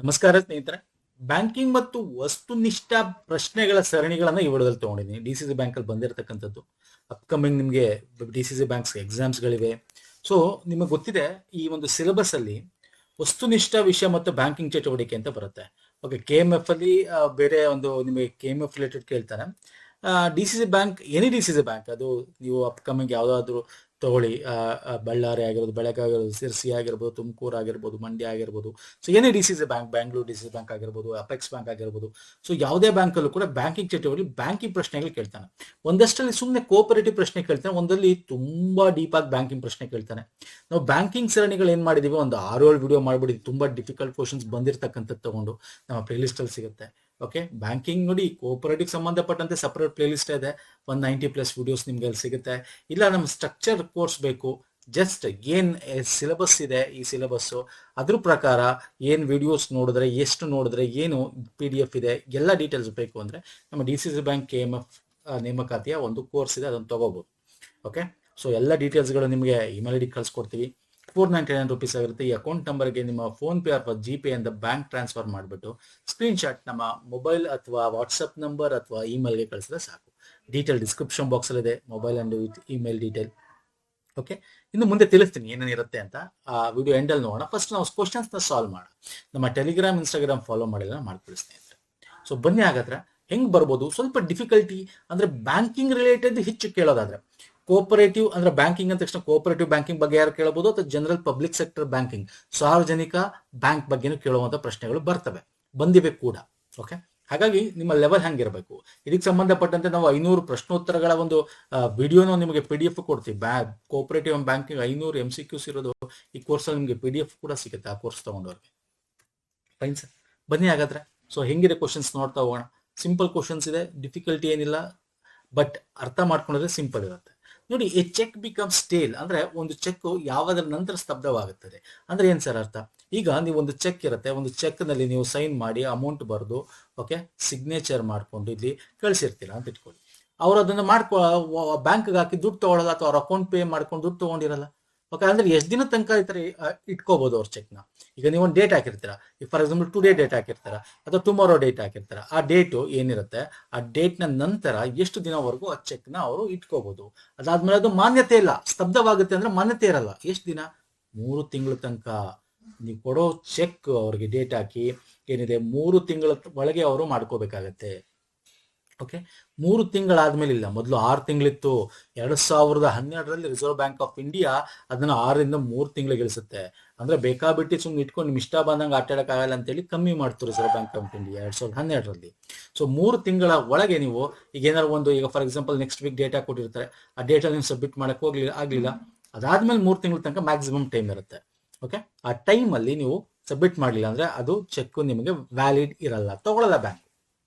ನಮಸ್ಕಾರ ಸ್ನೇಹಿತರೆ. ಬ್ಯಾಂಕಿಂಗ್ ಮತ್ತು ವಸ್ತುನಿಷ್ಠ ಪ್ರಶ್ನೆಗಳ ಸರಣಿಗಳನ್ನ ಈ ವಿಡಿಯೋದಲ್ಲಿ ತಗೊಂಡಿದ್ದೀನಿ. ಡಿ.ಸಿ.ಸಿ ಬ್ಯಾಂಕ್ ಅಲ್ಲಿ ಬಂದಿರತಕ್ಕಂಥದ್ದು. ಅಪ್ಕಮಿಂಗ್ ನಿಮಗೆ ಡಿ.ಸಿ.ಸಿ ಬ್ಯಾಂಕ್ಸ್ ಎಕ್ಸಾಮ್ಸ್ಗಳಿವೆ. ಸೊ ನಿಮಗೆ ಗೊತ್ತಿದೆ, ಈ ಒಂದು ಸಿಲೆಬಸ್ ಅಲ್ಲಿ ವಸ್ತುನಿಷ್ಠ ವಿಷಯ ಮತ್ತು ಬ್ಯಾಂಕಿಂಗ್ ಚಟುವಟಿಕೆ ಅಂತ ಬರುತ್ತೆ. ಓಕೆ, ಕೆ.ಎಂ.ಎಫ್ ಅಲ್ಲಿ ಬೇರೆ ಒಂದು ನಿಮಗೆ ಕೆ.ಎಂ.ಎಫ್ ರಿಲೇಟೆಡ್ ಕೇಳ್ತಾನೆ. DCC bank, any DCC bank, ಅದು ನೀವು ಅಪ್ಕಮಿಂಗ್ ಯಾವುದಾದ್ರೂ ತಗೊಳ್ಳಿ, ಬಳ್ಳಾರಿ ಆಗಿರ್ಬೋದು, ಬೆಳಗಾವಿ ಆಗಿರ್ಬೋದು, ಸಿರ್ಸಿ ಆಗಿರ್ಬೋದು, ತುಮಕೂರು ಆಗಿರ್ಬೋದು, ಮಂಡ್ಯ ಆಗಿರ್ಬೋದು. ಸೊ ಏನೇ DCC bank, Bangalore DCC bank ಆಗಿರ್ಬೋದು, ಅಪೆಕ್ಸ್ ಬ್ಯಾಂಕ್ ಆಗಿರ್ಬೋದು. ಸೊ ಯಾವುದೇ ಬ್ಯಾಂಕ್ ಅಲ್ಲೂ ಕೂಡ ಬ್ಯಾಂಕಿಂಗ್ ಚಟುವಟಿಕೆ, ಬ್ಯಾಂಕಿಂಗ್ ಪ್ರಶ್ನೆಗಳು ಕೇಳ್ತಾನೆ. ಒಂದಷ್ಟರಲ್ಲಿ ಸುಮ್ಮನೆ ಕೋಪರೇಟಿವ್ ಪ್ರಶ್ನೆ ಕೇಳ್ತಾನೆ, ಒಂದಲ್ಲಿ ತುಂಬಾ ಡೀಪ್ ಆಗಿ ಬ್ಯಾಂಕಿಂಗ್ ಪ್ರಶ್ನೆ ಕೇಳ್ತಾನೆ. ನಾವು ಬ್ಯಾಂಕಿಂಗ್ ಸರಣಿಗಳು ಏನ್ ಮಾಡಿದೀವಿ, ಒಂದು 6-7 ವಿಡಿಯೋ ಮಾಡ್ಬಿಟ್ಟಿದ್ವಿ. ತುಂಬಾ ಡಿಫಿಕಲ್ಟ್ ಕ್ವಶನ್ಸ್ ಬಂದಿರತಕ್ಕಂಥದ್ದು ತಗೊಂಡು ನಮ್ಮ ಪ್ಲೇ ಲಿಸ್ಟ್ ಅಲ್ಲಿ ಸಿಗುತ್ತೆ. ಓಕೆ, ಬ್ಯಾಂಕಿಂಗ್ ನೋಡಿ, ಕೋಪರೇಟಿವ್ ಸಂಬಂಧಪಟ್ಟಂತೆ ಸಪರೇಟ್ ಪ್ಲೇ ಲಿಸ್ಟ್ ಇದೆ. 190+ ವಿಡಿಯೋಸ್ ನಿಮ್ಗೆ ಅಲ್ಲಿ ಸಿಗುತ್ತೆ. ಇಲ್ಲ ನಮ್ಮ ಸ್ಟ್ರಕ್ಚರ್ ಕೋರ್ಸ್ ಬೇಕು, ಜಸ್ಟ್ ಏನ್ ಸಿಲೆಬಸ್ ಇದೆ, ಈ ಸಿಲೆಬಸ್ ಅದ್ರ ಪ್ರಕಾರ ಏನ್ ವಿಡಿಯೋಸ್ ನೋಡಿದ್ರೆ, ಎಷ್ಟು ನೋಡಿದ್ರೆ, ಏನು PDF ಇದೆ, ಎಲ್ಲ ಡೀಟೇಲ್ಸ್ ಬೇಕು ಅಂದ್ರೆ ನಮ್ಮ ಡಿ.ಸಿ.ಸಿ ಬ್ಯಾಂಕ್ ಕೆ.ಎಂ.ಎಫ್ ನೇಮಕಾತಿಯ ಒಂದು ಕೋರ್ಸ್ ಇದೆ, ಅದನ್ನು ತಗೋಬಹುದು. ಓಕೆ, ಸೊ ಎಲ್ಲ ಡೀಟೇಲ್ಸ್ಗಳು ನಿಮಗೆ ಇಮೇಲ್ ಐಡಿ ಕಳ್ಸಿಕೊಡ್ತೀವಿ. 499 ರುಪೀಸ್ ಆಗಿರುತ್ತೆ. ಈ ಅಕೌಂಟ್ ನಂಬರ್ಗೆ ನಿಮ್ಮ ಫೋನ್ ಪೇ ಅಥವಾ GPay ಅಂತ ಬ್ಯಾಂಕ್ ಟ್ರಾನ್ಸ್ಫರ್ ಮಾಡಿಬಿಟ್ಟು ಸ್ಕ್ರೀನ್ಶಾಟ್ ನಮ್ಮ ಮೊಬೈಲ್ ಅಥವಾ ವಾಟ್ಸಪ್ ನಂಬರ್ ಅಥವಾ ಇಮೇಲ್ಗೆ ಕಳಿಸಿದ್ರೆ ಸಾಕು. ಡೀಟೇಲ್ ಡಿಸ್ಕ್ರಿಪ್ಷನ್ ಬಾಕ್ಸ್ ಅಲ್ಲಿ ಇದೆ, mobile and email detail. Okay, ಇನ್ನು ಮುಂದೆ ತಿಳಿಸ್ತೀನಿ ಏನೇನಿರುತ್ತೆ ಅಂತ. ಆ ವಿಡಿಯೋ ಎಂಡಲ್ಲಿ ನೋಡೋಣ. ಫಸ್ಟ್ ನಾವು ಕ್ವಶನ್ಸ್ ನ ಸಾಲ್ವ್ ಮಾಡೋಣ. ನಮ್ಮ ಟೆಲಿಗ್ರಾಮ್, ಇನ್ಸ್ಟಾಗ್ರಾಮ್ ಫಾಲೋ ಮಾಡಿಲ್ಲ, ಮಾಡ್ಕೊಳ್ಳಿ ಸ್ನೇಹಿತರೆ. ಸೊ ಬನ್ನಿ, ಹಾಗಾದ್ರೆ ಹೆಂಗ್ ಬರ್ಬೋದು. ಸ್ವಲ್ಪ ಡಿಫಿಕಲ್ಟಿ ಅಂದ್ರೆ ಬ್ಯಾಂಕಿಂಗ್ ರಿಲೇಟೆಡ್ ಹೆಚ್ಚು ಕೇಳೋದಾದ್ರೆ, ಕೋಪರೇಟಿವ್ ಅಂದ್ರೆ ಬ್ಯಾಂಕಿಂಗ್ ಅಂತ ತಕ್ಷಣ ಕೋಪರೇಟಿವ್ ಬ್ಯಾಂಕಿಂಗ್ ಬಗ್ಗೆ ಯಾರು ಕೇಳಬಹುದು, ಅಥವಾ ಜನರಲ್ ಪಬ್ಲಿಕ್ ಸೆಕ್ಟರ್ ಬ್ಯಾಂಕಿಂಗ್, ಸಾರ್ವಜನಿಕ ಬ್ಯಾಂಕ್ ಬಗ್ಗೆನೂ ಕೇಳುವಂತ ಪ್ರಶ್ನೆಗಳು ಬರ್ತವೆ, ಬಂದಿವೆ ಕೂಡ. ಓಕೆ, ಹಾಗಾಗಿ ನಿಮ್ಮ ಲೆವೆಲ್ ಹೆಂಗಿರಬೇಕು, ಇದಕ್ಕೆ ಸಂಬಂಧಪಟ್ಟಂತೆ ನಾವು 500 ಪ್ರಶ್ನೋತ್ತರಗಳ ಒಂದು ವಿಡಿಯೋನ ನಿಮಗೆ PDF ಕೊಡ್ತೀವಿ. ಕೋಪರೇಟಿವ್ ಬ್ಯಾಂಕಿಂಗ್ 500 MCQs ಇರೋದು ಈ ಕೋರ್ಸ್ ಅಲ್ಲಿ ನಿಮಗೆ PDF ಕೂಡ ಸಿಗುತ್ತೆ, ಆ ಕೋರ್ಸ್ ತಗೊಂಡವ್ರಿಗೆ. ಫೈನ್ ಸರ್, ಬನ್ನಿ ಹಾಗಾದ್ರೆ. ಸೊ ಹೆಂಗಿದೆ ಕ್ವಶನ್ಸ್ ನೋಡ್ತಾ ಹೋಗೋಣ. ಸಿಂಪಲ್ ಕ್ವಶನ್ಸ್ ಇದೆ, ಡಿಫಿಕಲ್ಟಿ ಏನಿಲ್ಲ, ಬಟ್ ಅರ್ಥ ಮಾಡ್ಕೊಂಡ್ರೆ ಸಿಂಪಲ್ ಇರುತ್ತೆ. ನೋಡಿ, ಎ ಚೆಕ್ ಬಿಕಮ್ ಸ್ಟೇಲ್ ಅಂದ್ರೆ ಒಂದು ಚೆಕ್ ಯಾವಾದ್ರ ನಂತರ ಸ್ತಬ್ಧವಾಗುತ್ತದೆ ಅಂದ್ರೆ ಏನ್ ಸರ್ ಅರ್ಥ. ಈಗ ನೀವು ಒಂದು ಚೆಕ್ ಇರುತ್ತೆ, ಒಂದು ಚೆಕ್ ನಲ್ಲಿ ನೀವು ಸೈನ್ ಮಾಡಿ ಅಮೌಂಟ್ ಬರೆದು, ಓಕೆ, ಸಿಗ್ನೇಚರ್ ಮಾಡ್ಕೊಂಡು ಇಲ್ಲಿ ಕಳ್ಸಿರ್ತೀರಾ ಅಂತ ಇಟ್ಕೊಳ್ಳಿ. ಅವ್ರು ಅದನ್ನ ಬ್ಯಾಂಕ್ಗೆ ಹಾಕಿ ದುಡ್ಡು ತಗೊಳ್ಳಲ್ಲ, ಅಥವಾ ಅವ್ರ ಅಕೌಂಟ್ ಪೇ ಮಾಡ್ಕೊಂಡು ದುಡ್ಡು ತಗೊಂಡಿರಲ್ಲ. ಓಕೆ, ಅಂದ್ರೆ ಎಷ್ಟು ದಿನ ತನಕ ಈ ತರ ಇಟ್ಕೋಬಹುದು ಅವ್ರ ಚೆಕ್ನ. ಈಗ ನೀವು ಒಂದು ಡೇಟ್ ಹಾಕಿರ್ತೀರಾ, ಈಗ ಫಾರ್ ಎಕ್ಸಾಂಪಲ್ ಟುಡೇ ಡೇಟ್ ಹಾಕಿರ್ತಾರ ಅಥವಾ ಟುಮಾರೋ ಡೇಟ್ ಹಾಕಿರ್ತಾರ. ಆ ಡೇಟು ಏನಿರುತ್ತೆ, ಆ ಡೇಟ್ ನ ನಂತರ ಎಷ್ಟು ದಿನವರೆಗೂ ಆ ಚೆಕ್ ನ ಅವರು ಇಟ್ಕೋಬಹುದು. ಅದಾದ್ಮೇಲೆ ಅದು ಮಾನ್ಯತೆ ಇಲ್ಲ, ಸ್ತಬ್ಧವಾಗುತ್ತೆ ಅಂದ್ರೆ ಮಾನ್ಯತೆ ಇರಲ್ಲ. ಎಷ್ಟು ದಿನ? 3 ತಿಂಗಳ ತನಕ. ನೀವು ಕೊಡೋ ಚೆಕ್ ಅವ್ರಿಗೆ ಡೇಟ್ ಹಾಕಿ ಏನಿದೆ, 3 ತಿಂಗಳ ಒಳಗೆ ಅವರು ಮಾಡ್ಕೋಬೇಕಾಗತ್ತೆ. ಓಕೆ, 3 ತಿಂಗಳಾದ್ಮೇಲೆ ಇಲ್ಲ, ಮೊದಲು 6 ತಿಂಗಳಿತ್ತು. 2012ರಲ್ಲಿ ರಿಸರ್ವ್ ಬ್ಯಾಂಕ್ ಆಫ್ ಇಂಡಿಯಾ ಅದನ್ನ 6ರಿಂದ 3 ತಿಂಗಳಿಗೆ ಇಳಿಸುತ್ತೆ. ಅಂದ್ರೆ ಬೇಕಾಬಿಟ್ಟು ಸುಮ್ನೆ ಇಟ್ಕೊಂಡು ನಿಮ್ ಇಷ್ಟ ಬಂದಂಗೆ ಆಟ ಆಡಕ್ಕಾಗಲ್ಲ ಅಂತೇಳಿ ಕಮ್ಮಿ ಮಾಡ್ತು ರಿಸರ್ವ್ ಬ್ಯಾಂಕ್ ಆಫ್ ಇಂಡಿಯಾ 2012ರಲ್ಲಿ. ಸೊ 3 ತಿಂಗಳ ಒಳಗೆ ನೀವು ಈಗ ಏನಾದ್ರು ಒಂದು, ಈಗ for example next week data ಕೊಟ್ಟಿರ್ತಾರೆ, ಆ ಡೇಟಲ್ಲಿ ನೀವು ಸಬ್ಮಿಟ್ ಮಾಡಕ್ ಆಗ್ಲಿಲ್ಲ, ಅದಾದ್ಮೇಲೆ 3 ತಿಂಗಳ ತನಕ ಮ್ಯಾಕ್ಸಿಮಮ್ ಟೈಮ್ ಇರುತ್ತೆ. ಓಕೆ, ಆ ಟೈಮ್ ಅಲ್ಲಿ ನೀವು ಸಬ್ಮಿಟ್ ಮಾಡಲಿಲ್ಲ ಅಂದ್ರೆ ಅದು ಚೆಕ್ ನಿಮಗೆ ವ್ಯಾಲಿಡ್ ಇರಲ್ಲ, ತಗೊಳ್ಳಲ್ಲ bank.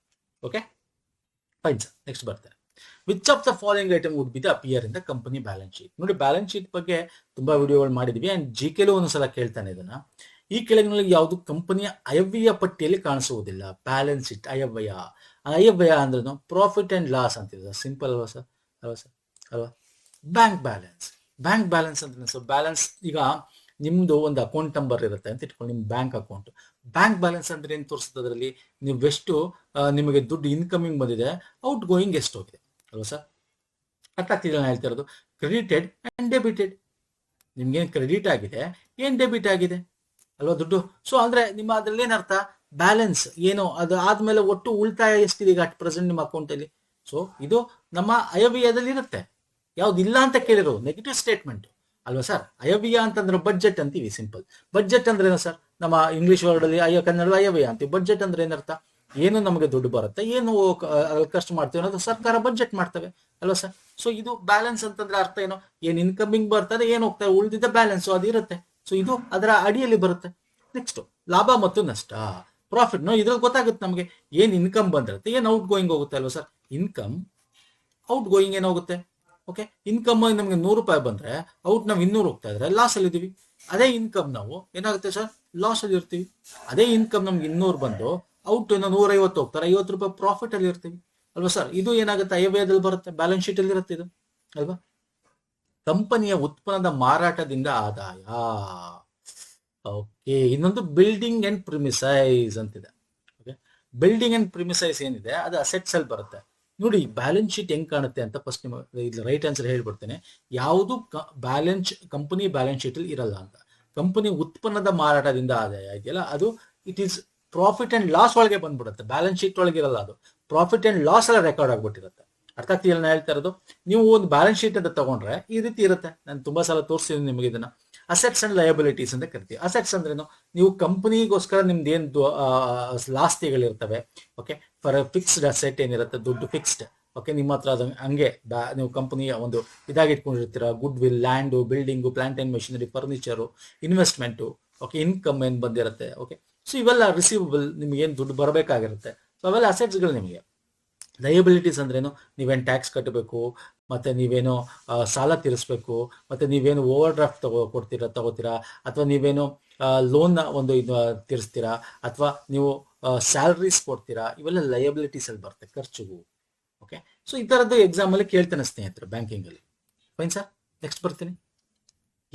Okay, fine sir. Next ಬರ್ತಾರೆ, which of the following item would be the appear in the company balance sheet. ನೋಡಿ, ಬ್ಯಾಲೆನ್ಸ್ ಶೀಟ್ ಬಗ್ಗೆ ತುಂಬಾ ವಿಡಿಯೋಗಳು ಮಾಡಿದ್ವಿ, ಅಂಡ್ GK ಒಂದ್ಸಲ ಕೇಳ್ತಾನೆ ಇದನ್ನ. ಈ ಕೆಳಗಿನಲ್ಲಿ ಯಾವುದು ಕಂಪನಿಯ ಅಯವ್ಯಯ ಪಟ್ಟಿಯಲ್ಲಿ ಕಾಣಿಸುವುದಿಲ್ಲ? Balance sheet ಅಯವ್ಯಯ. ಅಯವ್ಯಯ ಅಂದ್ರೆ ಪ್ರಾಫಿಟ್ ಅಂಡ್ ಲಾಸ್ ಅಂತಿದೆ. ಸಿಂಪಲ್ ಅಲ್ವಾ ಸರ್? ಅಲ್ವಾ ಸರ್? ಅಲ್ವಾ? Bank balance. ಬ್ಯಾಂಕ್ ಬ್ಯಾಲೆನ್ಸ್ ಅಂದ್ರೆ ಸರ್, ಬ್ಯಾಲೆನ್ಸ್ ಈಗ ನಿಮ್ದು ಒಂದು ಅಕೌಂಟ್ ನಂಬರ್ ಇರುತ್ತೆ ಅಂತ ಇಟ್ಕೊಂಡು, ನಿಮ್ ಬ್ಯಾಂಕ್ ಅಕೌಂಟ್. ಬ್ಯಾಂಕ್ ಬ್ಯಾಲೆನ್ಸ್ ಅಂದ್ರೆ ಏನ್ ತೋರಿಸುತ್ತೆ, ಅದರಲ್ಲಿ ನೀವು ಎಷ್ಟು ನಿಮಗೆ ದುಡ್ಡು ಇನ್ಕಮಿಂಗ್ ಬಂದಿದೆ, ಔಟ್ ಗೋಯಿಂಗ್ ಎಷ್ಟು ಹೋಗಿದೆ, ಅಲ್ವಾ ಸರ್? ಅರ್ಥ ಆಗ್ತಿದೆ ನಾನು ಹೇಳ್ತಾ ಇರೋದು? Credited and debited. ನಿಮ್ಗೇನ್ ಕ್ರೆಡಿಟ್ ಆಗಿದೆ, ಏನ್ ಡೆಬಿಟ್ ಆಗಿದೆ, ಅಲ್ವಾ ದುಡ್ಡು? ಸೊ ಅಂದ್ರೆ ನಿಮ್ಮ ಅದ್ರಲ್ಲಿ ಏನರ್ಥ, ಬ್ಯಾಲೆನ್ಸ್ ಏನು, ಅದು ಆದ್ಮೇಲೆ ಒಟ್ಟು ಉಳಿತಾಯ ಎಷ್ಟಿದೆ ಈಗ ಅಟ್ ಪ್ರೆಸೆಂಟ್ ನಿಮ್ಮ ಅಕೌಂಟ್ ಅಲ್ಲಿ. ಸೊ ಇದು ನಮ್ಮ ಅಯವ್ಯಯದಲ್ಲಿ ಇರುತ್ತೆ. ಯಾವ್ದಿಲ್ಲ ಅಂತ ಕೇಳಿರೋ ನೆಗೆಟಿವ್ ಸ್ಟೇಟ್ಮೆಂಟ್, ಅಲ್ವಾ ಸರ್? ಅಯವ್ಯಯ ಅಂತಂದ್ರೆ ಬಡ್ಜೆಟ್ ಅಂತೀವಿ. ಸಿಂಪಲ್. ಬಡ್ಜೆಟ್ ಅಂದ್ರೆ ಏನು ಸರ್? ನಮ್ಮ ಇಂಗ್ಲಿಷ್ ವರ್ಡ್ ಅಲ್ಲಿ ಕನ್ನಡ ಅಯವ್ಯಯ ಅಂತೀವಿ. ಬಡ್ಜೆಟ್ ಅಂದ್ರೆ ಏನರ್ಥ? ಏನು ನಮಗೆ ದುಡ್ಡು ಬರುತ್ತೆ, ಏನು ಖರ್ಚು ಮಾಡ್ತೀವಿ ಅನ್ನೋದು ಸರ್ಕಾರ ಬಡ್ಜೆಟ್ ಮಾಡ್ತವೆ, ಅಲ್ವಾ ಸರ್? ಸೊ ಇದು ಬ್ಯಾಲೆನ್ಸ್ ಅಂತಂದ್ರೆ ಅರ್ಥ ಏನು, ಏನ್ ಇನ್ಕಮಿಂಗ್ ಬರ್ತದೆ, ಏನ್ ಹೋಗ್ತದೆ, ಉಳಿದಿದ್ದ ಬ್ಯಾಲೆನ್ಸ್ ಅದು ಇರುತ್ತೆ. ಸೊ ಇದು ಅದರ ಅಡಿಯಲ್ಲಿ ಬರುತ್ತೆ. ನೆಕ್ಸ್ಟ್, ಲಾಭ ಮತ್ತು ನಷ್ಟ, ಪ್ರಾಫಿಟ್. ಇದ್ರಲ್ಲಿ ಗೊತ್ತಾಗುತ್ತೆ ನಮಗೆ ಏನ್ ಇನ್ಕಮ್ ಬಂದಿರುತ್ತೆ, ಏನ್ ಔಟ್ ಗೋಯಿಂಗ್ ಹೋಗುತ್ತೆ, ಅಲ್ವಾ ಸರ್? ಇನ್ಕಮ್, ಔಟ್ ಗೋಯಿಂಗ್ ಏನಾಗುತ್ತೆ. ಓಕೆ, ಇನ್ಕಮ್ ನಮ್ಗೆ 100 ರೂಪಾಯಿ ಬಂದ್ರೆ ಔಟ್ ನಾವು 200 ಹೋಗ್ತಾ ಇದ್ರೆ ಲಾಸ್ ಅಲ್ಲಿ ಇದೀವಿ. ಅದೇ ಇನ್ಕಮ್ ನಾವು ಏನಾಗುತ್ತೆ ಸರ್, ಲಾಸ್ ಅಲ್ಲಿ ಇರ್ತೀವಿ. ಅದೇ ಇನ್ಕಮ್ ನಮ್ಗೆ 200 ಬಂದು ಔಟ್ 150 ಹೋಗ್ತಾರೆ, 50 ರೂಪಾಯಿ ಪ್ರಾಫಿಟ್ ಅಲ್ಲಿ ಇರ್ತೀವಿ, ಅಲ್ವಾ ಸರ್? ಇದು ಏನಾಗುತ್ತೆ, ಅಯವ್ಯಯದಲ್ಲಿ ಬರುತ್ತೆ, ಬ್ಯಾಲೆನ್ಸ್ ಶೀಟ್ ಅಲ್ಲಿ ಇರುತ್ತೆ ಇದು, ಅಲ್ವಾ? ಕಂಪನಿಯ ಉತ್ಪನ್ನದ ಮಾರಾಟದಿಂದ ಆದಾಯ. ಓಕೆ, ಇನ್ನೊಂದು ಬಿಲ್ಡಿಂಗ್ ಅಂಡ್ ಪ್ರಿಮಿಸೈಸ್ ಅಂತಿದೆ. ಓಕೆ, ಬಿಲ್ಡಿಂಗ್ ಅಂಡ್ ಪ್ರಿಮಿಸೈಸ್ ಏನಿದೆ ಅದು ಅಸೆಟ್ಸ್ ಅಲ್ಲಿ ಬರುತ್ತೆ. ನೋಡಿ ಬ್ಯಾಲೆನ್ಸ್ ಶೀಟ್ ಹೆಂಗ್ ಕಾಣುತ್ತೆ ಅಂತ ಫಸ್ಟ್ ನಿಮಗೆ ಇಲ್ಲಿ ರೈಟ್ ಆನ್ಸರ್ ಹೇಳ್ಬಿಡ್ತೇನೆ. ಯಾವುದು ಕಂಪನಿ ಬ್ಯಾಲೆನ್ಸ್ ಶೀಟ್ ಅಲ್ಲಿ ಇರಲ್ಲ ಅಂತ. ಕಂಪನಿ ಉತ್ಪನ್ನದ ಮಾರಾಟದಿಂದ ಆದಾಯ ಇದೆಯಲ್ಲ, ಅದು it is profit and loss ಒಳಗೆ ಬಂದ್ಬಿಡುತ್ತೆ. ಬ್ಯಾಲೆನ್ಸ್ ಶೀಟ್ ಒಳಗೆ ಇರಲ್ಲ, ಅದು ಪ್ರಾಫಿಟ್ ಅಂಡ್ ಲಾಸ್ ಎಲ್ಲ ರೆಕಾರ್ಡ್ ಆಗ್ಬಿಟ್ಟಿರುತ್ತೆ. ಅರ್ಥ ಆಗ್ತಿಲ್ಲ ನಾನು ಹೇಳ್ತಾ ಇರೋದು? ನೀವು ಒಂದು ಬ್ಯಾಲೆನ್ಸ್ ಶೀಟ್ ಅಂತ ತಗೊಂಡ್ರೆ ಈ ರೀತಿ ಇರುತ್ತೆ. ನಾನು ತುಂಬಾ ಸಲ ತೋರಿಸಿದ್ದೀನಿ ನಿಮಗೆ ಇದನ್ನ. ಅಸೆಟ್ಸ್ ಅಂಡ್ ಲಯಬಿಲಿಟೀಸ್ ಅಂತ ಕರಿತೀವಿ. ಅಸೆಟ್ಸ್ ಅಂದ್ರೇನು, ನೀವು ಕಂಪನಿಗೋಸ್ಕರ ನಿಮ್ದು ಏನು ಆಸ್ತಿಗಳಿರ್ತವೆ. ಓಕೆ, ಫಾರ್ ಫಿಕ್ಸ್ಡ್ ಅಸೆಟ್ ಏನಿರುತ್ತೆ, ದುಡ್ಡು ಫಿಕ್ಸ್ಡ್. ಓಕೆ, ನಿಮ್ಮ ಹತ್ರ ಅದು ಹಂಗೆ ನೀವು ಕಂಪನಿಯ ಒಂದು ಇದಾಗಿ ಇಟ್ಕೊಂಡಿರ್ತೀರ. Goodwill, land, building, plant and machinery, furniture, investment. Okay, income ಏನು ಬಂದಿರುತ್ತೆ. ಓಕೆ, ಸೊ ಇವೆಲ್ಲ ರಿಸೀವಬಲ್, ನಿಮ್ಗೆ ಏನು ದುಡ್ಡು ಬರಬೇಕಾಗಿರುತ್ತೆ. ಸೊ ಅವೆಲ್ಲ ಅಸೆಟ್ಸ್ಗಳು ನಿಮಗೆ. ಲಯಬಿಲಿಟೀಸ್ ಅಂದ್ರೇನು, ನೀವೇನು ಟ್ಯಾಕ್ಸ್ ಕಟ್ಟಬೇಕು, ಮತ್ತೆ ನೀವೇನು ಸಾಲ ತೀರಿಸ್ಬೇಕು, ಮತ್ತೆ ನೀವೇನು ಓವರ್ ಡ್ರಾಫ್ಟ್ ತಗೋತೀರಾ, ಅಥವಾ ನೀವೇನು ಲೋನ್ ಒಂದು ಇದು ತೀರಿಸ್ತೀರಾ, ಅಥವಾ ನೀವು ಸ್ಯಾಲರೀಸ್ ಕೊಡ್ತೀರಾ. ಇವೆಲ್ಲ ಲಯಬಿಲಿಟೀಸ್ ಅಲ್ಲಿ ಬರುತ್ತೆ, ಖರ್ಚುಗೂ. ಓಕೆ, ಸೊ ಈ ತರದ್ದು ಎಕ್ಸಾಮ್ ಅಲ್ಲಿ ಕೇಳ್ತಾನೆ ಸ್ನೇಹಿತರೆ ಬ್ಯಾಂಕಿಂಗ್ ಅಲ್ಲಿ. ಫೈನ್ ಸರ್, ನೆಕ್ಸ್ಟ್ ಬರ್ತೀನಿ.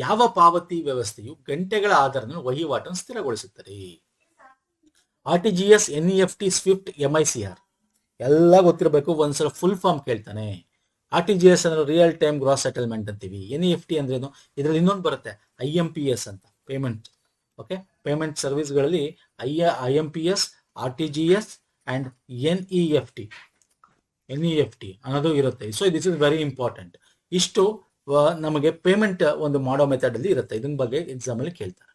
ಯಾವ ಪಾವತಿ ವ್ಯವಸ್ಥೆಯು ಗಂಟೆಗಳ ಆಧಾರದ ವಹಿವಾಟನ್ನು ಸ್ಥಿರಗೊಳಿಸುತ್ತದೆ? RTGS, NEFT, ಸ್ವಿಫ್ಟ್, MICR ಎಲ್ಲ ಗೊತ್ತಿರಬೇಕು. ಒಂದ್ಸಲ ಫುಲ್ ಫಾರ್ಮ್ ಕೇಳ್ತಾನೆ. RTGS ಅಂದ್ರೆ ರಿಯಲ್ ಟೈಮ್ ಗ್ರಾಸ್ ಸೆಟಲ್ಮೆಂಟ್ ಅಂತೀವಿ. NEFT ಅಂದ್ರೇನು, ಇದರಲ್ಲಿ ಇನ್ನೊಂದು ಬರುತ್ತೆ IMPS ಅಂತ, ಪೇಮೆಂಟ್. ಓಕೆ, ಪೇಮೆಂಟ್ ಸರ್ವಿಸ್ಗಳಲ್ಲಿ IMPS, RTGS ಅಂಡ್ NEFT ಅನ್ನೋದು ಇರುತ್ತೆ. So this is very important. ಇಷ್ಟು ನಮಗೆ ಪೇಮೆಂಟ್ ಒಂದು ಮಾಡೋ ಮೆಥಡ್ ಅಲ್ಲಿ ಇರುತ್ತೆ. ಇದನ್ನ ಬಗ್ಗೆ ಎಕ್ಸಾಮ್ ಅಲ್ಲಿ ಕೇಳ್ತಾರೆ.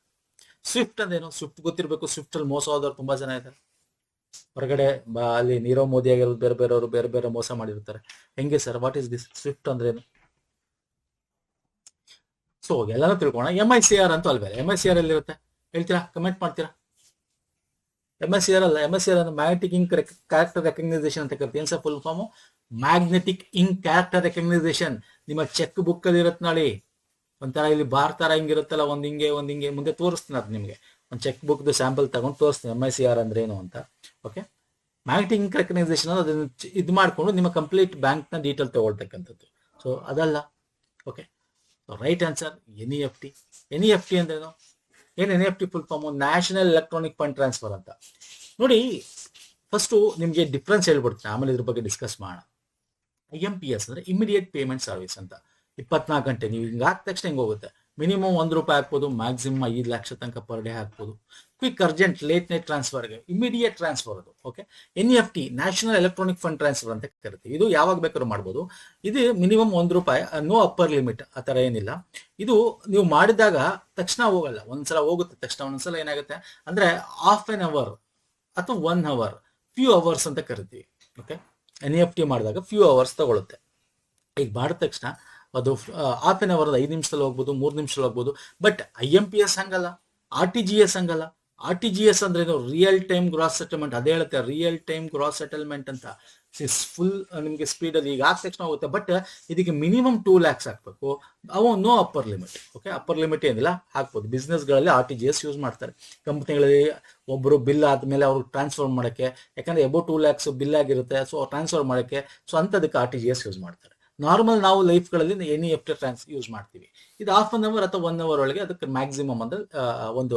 ಸ್ವಿಫ್ಟ್ ಅಂದೇನು, ಸ್ವಿಫ್ಟ್ ಗೊತ್ತಿರಬೇಕು. ಸ್ವಿಫ್ಟ್ ಅಲ್ಲಿ ಮೋಸ ಹೋದವ್ರು ತುಂಬಾ ಜನ ಇದ್ದಾರೆ ಹೊರಗಡೆ. ಅಲ್ಲಿ ನೀರವ್ ಮೋದಿ ಆಗಿರೋದು, ಬೇರೆ ಬೇರೆ ಮೋಸ ಮಾಡಿರ್ತಾರೆ. ಹೆಂಗೆ sir, what is this Swift ಅಂದ್ರೇನು? ಸೊ ಎಲ್ಲಾನು ತಿಳ್ಕೋಣ. MICR ಅಂತೂ ಅಲ್ವೇ? MICR ಎಲ್ಲಿರುತ್ತೆ ಹೇಳ್ತೀರಾ? ಕಮೆಂಟ್ ಮಾಡ್ತೀರಾ? MICR ಅಲ್ಲ, MICR ಅಂದ್ರೆ ಮ್ಯಾಗ್ನೆಟಿಕ್ ಇಂಕ್ ಕ್ಯಾರೆಕ್ಟರ್ ರೆಕಗ್ನೈಸೇಷನ್ ಅಂತ ಕರಿತೀವಿ. ಏನ್ sir full form? Magnetic ink character recognition. ನಿಮ್ಮ ಚೆಕ್ ಬುಕ್ ಅಲ್ಲಿ ಇರುತ್ತೆ ನೋಡಿ, ಒಂಥರ ಇಲ್ಲಿ ಬಾರ್ ತರ ಹಿಂಗಿರುತ್ತಲ್ಲ, ಒಂದ್ ಹಿಂಗೆ ಮುಂದೆ ತೋರಿಸ್ತೀನಿ ಅದು ನಿಮಗೆ. ಒಂದು ಚೆಕ್ ಬುಕ್ ಸ್ಯಾಂಪಲ್ ತಗೊಂಡು ತೋರಿಸ್ತೀನಿ MICR ಅಂದ್ರೆ ಏನು ಅಂತ. ಓಕೆ, ಮ್ಯಾಗ್ನೆಟಿಕ್ ಇಂಕ್ ರೆಕಗ್ನೈಸೇಷನ್ ಅದನ್ನು ಇದು ಮಾಡಿಕೊಂಡು ನಿಮ್ಮ ಕಂಪ್ಲೀಟ್ ಬ್ಯಾಂಕ್ ನ ಡೀಟೇಲ್ ತಗೊಳ್ತಕ್ಕಂಥದ್ದು. ಸೊ ಅದಲ್ಲ. Okay, right answer NEFT. NEFT ಅಂದ್ರೇನು? ಏನು NEFT full form? National electronic fund transfer ಅಂತ. ನೋಡಿ, ಫಸ್ಟು ನಿಮಗೆ ಡಿಫ್ರೆನ್ಸ್ ಹೇಳ್ಬಿಡ್ತೀನಿ, ಆಮೇಲೆ ಇದ್ರ ಬಗ್ಗೆ ಡಿಸ್ಕಸ್ ಮಾಡೋಣ. IMPS ಅಂದ್ರೆ ಇಮಿಡಿಯೇಟ್ ಪೇಮೆಂಟ್ ಸರ್ವಿಸ್ ಅಂತ. 24 ಗಂಟೆ ನೀವು ಹಿಂಗೆ ಹಾಕಿದ ತಕ್ಷಣ ಹಿಂಗೆ ಹೋಗುತ್ತೆ. ಮಿನಿಮಮ್ ₹1 ಹಾಕ್ಬೋದು, ಮ್ಯಾಕ್ಸಿಮಮ್ 5 ಲಕ್ಷ ತನಕ ಪರ್ ಡೇ ಹಾಕ್ಬೋದು. ಕ್ವಿಕ್ ಅರ್ಜೆಂಟ್ ಲೇಟ್ ನೈಟ್ ಟ್ರಾನ್ಸ್ಫರ್ಗೆ ಇಮಿಡಿಯೇಟ್ ಟ್ರಾನ್ಸ್ಫರ್ ಅದು. Okay, NEFT national electronic fund transfer ಅಂತ ಕರಿತೀವಿ. ಇದು ಯಾವಾಗ ಬೇಕಾದ್ರೂ ಮಾಡ್ಬೋದು. ಇದು ಮಿನಿಮಮ್ ₹1, ನೋ ಅಪ್ಪರ್ ಲಿಮಿಟ್, ಆ ಥರ ಏನಿಲ್ಲ. ಇದು ನೀವು ಮಾಡಿದಾಗ ತಕ್ಷಣ ಹೋಗಲ್ಲ, ಒಂದ್ಸಲ ಹೋಗುತ್ತೆ ತಕ್ಷಣ. ಒಂದ್ಸಲ ಏನಾಗುತ್ತೆ ಅಂದ್ರೆ ಹಾಫ್ ಆನ್ ಅವರ್ ಅಥವಾ 1 ಅವರ್, ಫ್ಯೂ ಅವರ್ಸ್ ಅಂತ ಕರಿತೀವಿ. ಓಕೆ, NEFT ಮಾಡಿದಾಗ ಫ್ಯೂ ಅವರ್ಸ್ ತಗೊಳುತ್ತೆ. ಈಗ ಮಾಡಿದ ತಕ್ಷಣ ಅದು ಹಾಫ್ ಆನ್ ಅವರ್, 5 ನಿಮಿಷದಲ್ಲಿ ಹೋಗ್ಬೋದು, 3 ನಿಮಿಷದಲ್ಲಿ ಹೋಗ್ಬೋದು. ಬಟ್ IMPS ಹಂಗಲ್ಲ, RTGS ಹಂಗಲ್ಲ. RTGS ಅಂದ್ರೆ ರಿಯಲ್ ಟೈಮ್ ಗ್ರಾಸ್ ಸೆಟಲ್ಮೆಂಟ್. ಅದೇ ಹೇಳುತ್ತೆ ರಿಯಲ್ ಟೈಮ್ ಗ್ರಾಸ್ ಸೆಟಲ್ಮೆಂಟ್ ಅಂತ. ಫುಲ್ ನಿಮಗೆ ಸ್ಪೀಡ್ ಅಲ್ಲಿ ಈಗ ಆದ ತಕ್ಷಣ ಹೋಗುತ್ತೆ. ಬಟ್ ಇದಕ್ಕೆ ಮಿನಿಮಮ್ 2 lakhs ಹಾಕ್ಬೇಕು. ಅವು no upper limit. Okay, upper limit ಏನಿಲ್ಲ, ಹಾಕ್ಬೋದು. ಬಿಸ್ನೆಸ್ ಗಳಲ್ಲಿ RTGS ಯೂಸ್ ಮಾಡ್ತಾರೆ. ಕಂಪ್ನಿಗಳಲ್ಲಿ ಒಬ್ಬರು ಬಿಲ್ ಆದ್ಮೇಲೆ ಅವ್ರಿಗೆ ಟ್ರಾನ್ಸ್ಫರ್ ಮಾಡಕ್ಕೆ, ಯಾಕಂದ್ರೆ ಎಬೋ 2 lakhs ಬಿಲ್ ಆಗಿರುತ್ತೆ. ಸೊ ಟ್ರಾನ್ಸ್ಫರ್ ಮಾಡಕ್ಕೆ, ಸೊ ಅಂತದಕ್ಕೆ RTGS ಯೂಸ್ ಮಾಡ್ತಾರೆ. ನಾರ್ಮಲ್ ನಾವು ಲೈಫ್ಗಳಲ್ಲಿ NEFT ಯೂಸ್ ಮಾಡ್ತೀವಿ. ಇದು ಹಾಫ್ ಅನ್ ಅವರ್ ಅಥವಾ 1 ಅವರ್ ಒಳಗೆ ಅದಕ್ಕೆ ಮ್ಯಾಕ್ಸಿಮಮ್ ಅಂದ್ರೆ ಒಂದು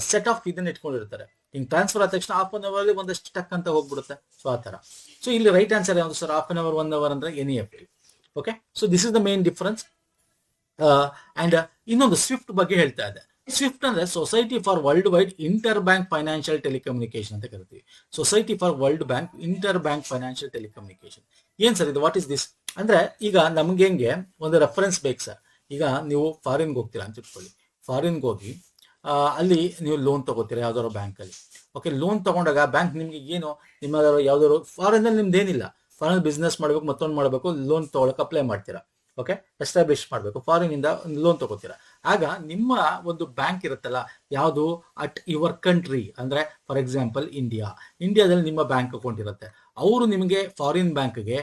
ಸೆಟ್ ಆಫ್ ಇದನ್ನ ಇಟ್ಕೊಂಡಿರ್ತಾರೆ. ಹಿಂಗೆ ಟ್ರಾನ್ಸ್ಫರ್ ಆದ ತಕ್ಷಣ ಹಾಫ್ ಅನ್ ಅವರ್ ಒಂದಷ್ಟು ಟಕ್ ಅಂತ ಹೋಗ್ಬಿಡುತ್ತೆ. ಸೊ ಆ ತರ. ಸೊ ಇಲ್ಲಿ ರೈಟ್ ಆನ್ಸರ್ ಯಾವುದು sir? Half an hour, 1 hour ಅಂದ್ರೆ NEFT. Okay, so this is the main difference. And ಇನ್ನೊಂದು ಸ್ವಿಫ್ಟ್ ಬಗ್ಗೆ ಹೇಳ್ತಾ ಇದೆ. ಸ್ವಿಫ್ಟ್ ಅಂದ್ರೆ society for world wide inter bank financial telecommunication ಅಂತ ಕರಿತೀವಿ. Society for world bank inter bank financial telecommunication. ಏನ್ sir ಇದು? ವಾಟ್ ಇಸ್ ದಿಸ್ ಅಂದ್ರೆ, ಈಗ ನಮ್ಗೆ ಹೆಂಗೆ ಒಂದು ರೆಫರೆನ್ಸ್ ಬೇಕು ಸರ್. ಈಗ ನೀವು ಫಾರಿನ್ಗೆ ಹೋಗ್ತೀರಾ ಅಂತ ಇಟ್ಕೊಳ್ಳಿ. ಫಾರಿನ್ಗೆ ಹೋಗಿ ಅಲ್ಲಿ ನೀವು ಲೋನ್ ತಗೋತೀರಾ ಯಾವ್ದಾದ್ರು ಬ್ಯಾಂಕ್ ಅಲ್ಲಿ. ಓಕೆ, ಲೋನ್ ತಗೊಂಡಾಗ ಬ್ಯಾಂಕ್ ನಿಮ್ಗೆ ಏನು, ನಿಮ್ಮ ಯಾವ್ದಾದ್ರು ಫಾರಿನ್ ಅಲ್ಲಿ ನಿಮ್ದು ಏನಿಲ್ಲ, ಫಾರಿನ್ ಬಿಸ್ನೆಸ್ ಮಾಡ್ಬೇಕು, ಮತ್ತೊಂದು ಮಾಡಬೇಕು, ಲೋನ್ ತಗೊಳಕ್ ಅಪ್ಲೈ ಮಾಡ್ತೀರಾ. ಓಕೆ, ಎಸ್ಟಾಬ್ಲಿಷ್ ಮಾಡಬೇಕು, ಫಾರಿನ್ ಇಂದ ಲೋನ್ ತಗೋತೀರಾ. ಆಗ ನಿಮ್ಮ ಒಂದು ಬ್ಯಾಂಕ್ ಇರುತ್ತಲ್ಲ, ಯಾವುದು ಅಟ್ ಯುವರ್ ಕಂಟ್ರಿ, ಅಂದ್ರೆ ಫಾರ್ ಎಕ್ಸಾಂಪಲ್ ಇಂಡಿಯಾದಲ್ಲಿ ನಿಮ್ಮ ಬ್ಯಾಂಕ್ ಅಕೌಂಟ್ ಇರುತ್ತೆ. ಅವರು ನಿಮಗೆ ಫಾರಿನ್ ಬ್ಯಾಂಕ್ಗೆ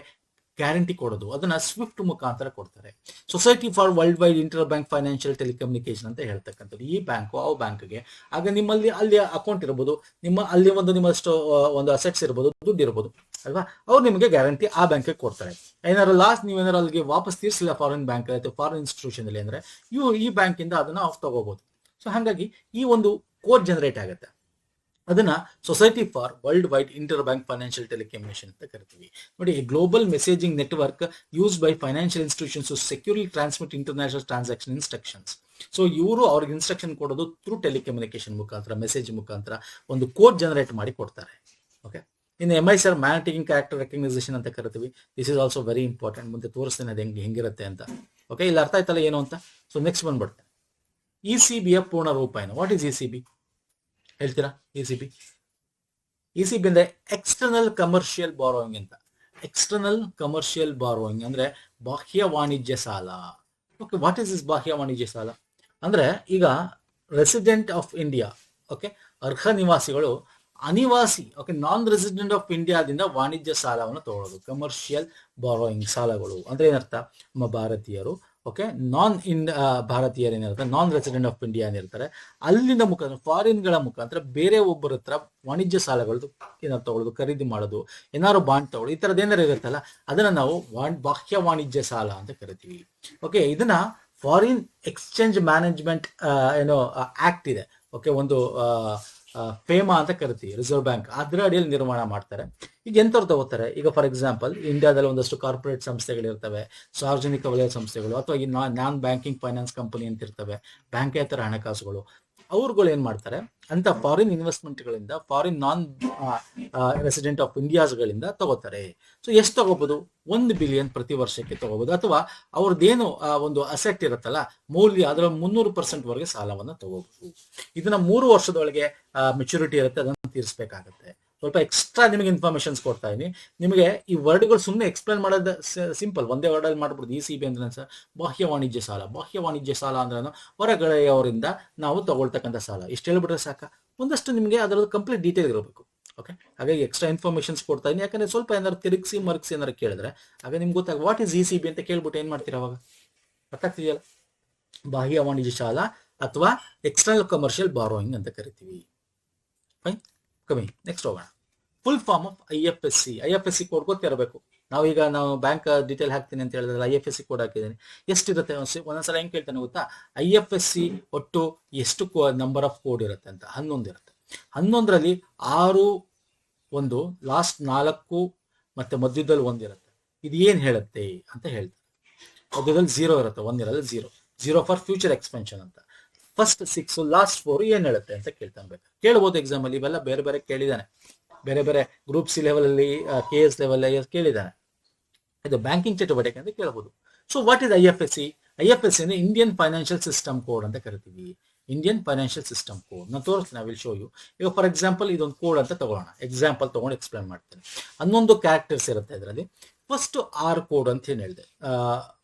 ಗ್ಯಾರಂಟಿ ಕೊಡೋದು, ಅದನ್ನ ಸ್ವಿಫ್ಟ್ ಮುಖಾಂತರ ಕೊಡ್ತಾರೆ. Society for world wide inter bank financial telecommunication ಅಂತ ಹೇಳ್ತಕ್ಕಂಥದ್ದು. ಈ ಬ್ಯಾಂಕು ಆ ಬ್ಯಾಂಕ್ಗೆ, ಆಗ ನಿಮ್ಮಲ್ಲಿ ಅಲ್ಲಿ ಅಕೌಂಟ್ ಇರ್ಬೋದು, ಅಲ್ಲಿ ನಿಮ್ಮಷ್ಟು ಒಂದು ಅಸೆಟ್ಸ್ ಇರ್ಬೋದು, ದುಡ್ಡು ಇರ್ಬೋದು ಅಲ್ವಾ, ಅವ್ರು ನಿಮಗೆ ಗ್ಯಾರಂಟಿ ಆ ಬ್ಯಾಂಕ್ಗೆ ಕೊಡ್ತಾರೆ. ಏನಾದ್ರು ಲಾಸ್ಟ್ ನೀವೇನಾದ್ರು ಅಲ್ಲಿಗೆ ವಾಪಸ್ ತೀರಿಸಿಲ್ಲ ಫಾರಿನ್ ಬ್ಯಾಂಕ್ ಅಥವಾ ಫಾರಿನ್ ಇನ್ಸ್ಟಿಟ್ಯೂಷನ್ ಅಲ್ಲಿ ಅಂದ್ರೆ, ಈ ಬ್ಯಾಂಕ್ ಇಂದ ಅದನ್ನ ಆಫ್ ತಗೋಬಹುದು. ಸೊ ಹಾಗಾಗಿ ಈ ಒಂದು ಕೋಡ್ ಜನರೇಟ್ ಆಗುತ್ತೆ. ಅದನ್ನ society for world wide inter bank financial telecommunication ಅಂತ ಕರಿತೀವಿ. ನೋಡಿ, global messaging network use by financial institutions to securely transmit international transaction instructions. So ಇವರು ಅವ್ರಿಗೆ ಇನ್ಸ್ಟ್ರಕ್ಷನ್ ಕೊಡೋದು ಥ್ರೂ ಟೆಲಿಕಮ್ಯುನಿಕೇಶನ್ ಮುಖಾಂತರ, ಮೆಸೇಜ್ ಮುಖಾಂತರ ಒಂದು ಕೋಡ್ ಜನರೇಟ್ ಮಾಡಿ ಕೊಡ್ತಾರೆ. ಓಕೆ, ಇನ್ನು MICR ಮ್ಯಾಗ್ನೆಟಿಕ್ ಕ್ಯಾರೆಕ್ಟರ್ ರೆಕಗ್ನೈಸೇಷನ್ ಅಂತ ಕರಿತೀವಿ. This is also very important. ಮುಂದೆ ತೋರಿಸ್ತೇನೆ ಅದು ಹೆಂಗಿರುತ್ತೆ ಅಂತ. ಓಕೆ, ಇಲ್ಲಿ ಅರ್ಥ ಆಯ್ತಲ್ಲ ಏನು ಅಂತ. ಸೊ ನೆಕ್ಸ್ಟ್ ಬಂದ್ಬಿಡ್ತೇನೆ, ECB ಯ ಪೂರ್ಣ ರೂಪ ಏನು? ವಾಟ್ ಈಸ್ ECB ಹೇಳ್ತೀರಾ? ECB ಅಂದ್ರೆ ಎಕ್ಸ್ಟರ್ನಲ್ ಕಮರ್ಷಿಯಲ್ ಬಾರೋಯಿಂಗ್ ಅಂತ. ಎಕ್ಸ್ಟರ್ನಲ್ ಕಮರ್ಷಿಯಲ್ ಬಾರೋಯಿಂಗ್ ಅಂದ್ರೆ ಬಾಹ್ಯ ವಾಣಿಜ್ಯ ಸಾಲ. ಓಕೆ, ವಾಟ್ ಈಸ್ ದಿಸ್ ಬಾಹ್ಯ ವಾಣಿಜ್ಯ ಸಾಲ ಅಂದ್ರೆ, ಈಗ ರೆಸಿಡೆಂಟ್ ಆಫ್ ಇಂಡಿಯಾ, ಓಕೆ, ಅರ್ಹ ನಿವಾಸಿಗಳು ಅನಿವಾಸಿ, ಓಕೆ, ನಾನ್ ರೆಸಿಡೆಂಟ್ ಆಫ್ ಇಂಡಿಯಾದಿಂದ ವಾಣಿಜ್ಯ ಸಾಲವನ್ನು ತಗೊಳ್ಳೋದು. ಕಮರ್ಷಿಯಲ್ ಬಾರೋಯಿಂಗ್ ಸಾಲಗಳು ಅಂದ್ರೆ ಏನರ್ಥ? ನಮ್ಮ ಭಾರತೀಯರು, ಓಕೆ, ಭಾರತೀಯರು ಏನಿರುತ್ತೆ, ನಾನ್ ರೆಸಿಡೆಂಟ್ ಆಫ್ ಇಂಡಿಯಾ ಏನಿರ್ತಾರೆ, ಅಲ್ಲಿನ ಮುಖಾಂತರ, ಫಾರಿನ್ಗಳ ಮುಖಾಂತರ ಬೇರೆ ಒಬ್ಬರ ಹತ್ರ ವಾಣಿಜ್ಯ ಸಾಲಗಳು ಏನಾದ್ರು ತಗೊಳ್ಳೋದು, ಖರೀದಿ ಮಾಡೋದು, ಏನಾದ್ರು ಬಾಂಡ್ ತಗೊಳ್ಳೋದು, ಈ ತರದ್ ಏನಾರು ಇರುತ್ತಲ್ಲ, ಅದನ್ನ ನಾವು ಬಾಹ್ಯ ವಾಣಿಜ್ಯ ಸಾಲ ಅಂತ ಕರಿತೀವಿ. ಓಕೆ, ಇದನ್ನ ಫಾರಿನ್ ಎಕ್ಸ್ಚೇಂಜ್ ಮ್ಯಾನೇಜ್ಮೆಂಟ್ ಆಕ್ಟ್ ಇದೆ. ಓಕೆ, ಒಂದು ಫೇಮಾ ಅಂತ ಕರಿತೀವಿ, ರಿಸರ್ವ್ ಬ್ಯಾಂಕ್, ಅದರ ಅಡಿಯಲ್ಲಿ ನಿರ್ಮಾಣ ಮಾಡ್ತಾರೆ. ಈಗ ಎಂತವ್ರು ತಗೋತಾರೆ? ಈಗ ಫಾರ್ ಎಕ್ಸಾಂಪಲ್, ಇಂಡಿಯಾದಲ್ಲಿ ಒಂದಷ್ಟು ಕಾರ್ಪೊರೇಟ್ ಸಂಸ್ಥೆಗಳಿರ್ತವೆ, ಸಾರ್ವಜನಿಕ ವಲಯದ ಸಂಸ್ಥೆಗಳು, ಅಥವಾ ಈ ನಾನ್ ಬ್ಯಾಂಕಿಂಗ್ ಫೈನಾನ್ಸ್ ಕಂಪನಿ ಅಂತ ಇರ್ತವೆ, ಬ್ಯಾಂಕೇತರ ಹಣಕಾಸುಗಳು. ಅವ್ರುಗಳು ಏನ್ ಮಾಡ್ತಾರೆ ಅಂತ ಫಾರಿನ್ ಇನ್ವೆಸ್ಟ್ಮೆಂಟ್ಗಳಿಂದ, ಫಾರಿನ್ ನಾನ್ ರೆಸಿಡೆಂಟ್ ಆಫ್ ಇಂಡಿಯಾಸ್ಗಳಿಂದ ತಗೋತಾರೆ. ಸೊ ಎಷ್ಟು ತಗೋಬಹುದು? 1 ಬಿಲಿಯನ್ ಪ್ರತಿ ವರ್ಷಕ್ಕೆ ತಗೋಬಹುದು. ಅಥವಾ ಅವ್ರದ್ದೇನು ಒಂದು ಅಸೆಟ್ ಇರುತ್ತಲ್ಲ, ಮೌಲ್ಯ, ಅದರ 300% ವರೆಗೆ ಸಾಲವನ್ನು ತಗೋಬಹುದು. ಇದನ್ನ 3 ವರ್ಷದೊಳಗೆ ಮೆಚುರಿಟಿ ಇರುತ್ತೆ, ಅದನ್ನು ತೀರಿಸಬೇಕಾಗುತ್ತೆ. ಸ್ವಲ್ಪ ಎಕ್ಸ್ಟ್ರಾ ನಿಮಗೆ ಇನ್ಫಾರ್ಮೇಶನ್ಸ್ ಕೊಡ್ತಾ ಇದೀನಿ. ನಿಮಗೆ ಈ ವರ್ಡ್ಗಳು ಸುಮ್ಮನೆ ಎಕ್ಸ್ಪ್ಲೇನ್ ಮಾಡೋದು ಸಿಂಪಲ್, ಒಂದೇ ವರ್ಡ್ ಅಲ್ಲಿ ಮಾಡ್ಬಿಡುದು. ECB ಅಂದ್ರೆ ಸರ್ ಬಾಹ್ಯ ವಾಣಿಜ್ಯ ಸಾಲ. ಬಾಹ್ಯ ವಾಣಿಜ್ಯ ಸಾಲ ಅಂದ್ರೆ ಹೊರಗಡೆಯವರಿಂದ ನಾವು ತಗೊಳ್ತಕ್ಕಂಥ ಸಾಲ. ಇಷ್ಟು ಹೇಳ್ಬಿಟ್ರೆ ಸಾಕ? ಒಂದಷ್ಟು ನಿಮಗೆ ಅದರದ್ದು ಕಂಪ್ಲೀಟ್ ಡೀಟೇಲ್ ಇರಬೇಕು. ಓಕೆ, ಹಾಗಾಗಿ ಎಕ್ಸ್ಟ್ರಾ ಇನ್ಫಾರ್ಮೇಶನ್ಸ್ ಕೊಡ್ತಾ ಇದೀನಿ. ಯಾಕಂದ್ರೆ ಸ್ವಲ್ಪ ಏನಾದ್ರು ತಿರುಗಿಸಿ ಮರಗಿಸಿ ಏನಾರು ಕೇಳಿದ್ರೆ ಆಗ ನಿಮ್ಗೆ ಗೊತ್ತಾಗ ವಾಟ್ ಈಸ್ ECB ಅಂತ ಕೇಳ್ಬಿಟ್ಟು ಏನ್ ಮಾಡ್ತೀರಾ ಅವಾಗ? ಗೊತ್ತಾಗ್ತಿದೆಯಲ್ಲ? ಬಾಹ್ಯ ವಾಣಿಜ್ಯ ಸಾಲ ಅಥವಾ ಎಕ್ಸ್ಟರ್ನಲ್ ಕಮರ್ಷಿಯಲ್ ಬಾರೋಯಿಂಗ್ ಅಂತ ಕರಿತೀವಿ. ಫೈನ್, ಕಮ್ಮಿ. ನೆಕ್ಸ್ಟ್ ಹೋಗೋಣ. Full form of IFSC code ಗೊತ್ತಿರಬೇಕು. ನಾವು ಬ್ಯಾಂಕ್ ಡೀಟೇಲ್ ಹಾಕ್ತೀನಿ ಅಂತ ಹೇಳಿದ್ರೆ IFSC ಕೋಡ್ ಹಾಕಿದ್ದೀನಿ. ಎಷ್ಟಿರುತ್ತೆ? ಒಂದೊಂದ್ಸಲ ಹೆಂಗ್ ಕೇಳ್ತಾನೆ ಗೊತ್ತಾ? IFSC ಒಟ್ಟು ಎಷ್ಟು ನಂಬರ್ ಆಫ್ ಕೋಡ್ ಇರುತ್ತೆ ಅಂತ? 11 ಇರುತ್ತೆ. 11ರಲ್ಲಿ 6 ಒಂದು, ಲಾಸ್ಟ್ 4 ಮತ್ತೆ ಮಧ್ಯದಲ್ಲಿ 1 ಇರುತ್ತೆ. ಇದು ಏನ್ ಹೇಳುತ್ತೆ ಅಂತ ಹೇಳ್ತಾರೆ. ಮಧ್ಯದಲ್ಲಿ 0 ಇರುತ್ತೆ, 1 ಇರಲ್ಲ, 0 ಫಾರ್ ಫ್ಯೂಚರ್ ಎಕ್ಸ್ಪೆನ್ಷನ್ ಅಂತ. ಫಸ್ಟ್ 6, ಲಾಸ್ಟ್ 4 ಏನ್ ಹೇಳುತ್ತೆ ಅಂತ ಕೇಳ್ತಾನೆ. ಕೇಳ್ಬೋದು ಎಕ್ಸಾಮ್ ಅಲ್ಲಿ. ಇವೆಲ್ಲ ಬೇರೆ ಬೇರೆ ಕೇಳಿದಾನೆ, ಬೇರೆ ಬೇರೆ ಗ್ರೂಪ್ ಸಿ ಲೆವೆಲ್ ಅಲ್ಲಿ, KS ಲೆವೆಲ್ ಕೇಳಿದಾನೆ. ಇದು ಬ್ಯಾಂಕಿಂಗ್ ಚಟುವಟಿಕೆ ಅಂತ ಕೇಳಬಹುದು. So what is IFSC? IFSC ಅಂದ್ರೆ ಇಂಡಿಯನ್ ಫೈನಾನ್ಷಿಯಲ್ ಸಿಸ್ಟಮ್ ಕೋಡ್ ಅಂತ ಕರಿತೀವಿ. ಇಂಡಿಯನ್ ಫೈನಾನ್ಷಿಯಲ್ ಸಿಸ್ಟಮ್ ಕೋಡ್ ನಾನು ತೋರಿಸ್ತೀನಿ, ಐ ವಿಲ್ ಶೋ ಯು. ಈಗ ಫಾರ್ ಎಕ್ಸಾಂಪಲ್ ಇದೊಂದು ಕೋಡ್ ಅಂತ ತಗೊಳ್ಳೋಣ. ಎಕ್ಸಾಂಪಲ್ ತಗೊಂಡು ಎಕ್ಸ್ಪ್ಲೇನ್ ಮಾಡ್ತೇನೆ. 11 ಕ್ಯಾರೆಕ್ಟರ್ಸ್ ಇರುತ್ತೆ ಇದರಲ್ಲಿ. ಫಸ್ಟ್ 6 ಕೋಡ್ ಅಂತ ಏನ್ ಹೇಳಿದೆ,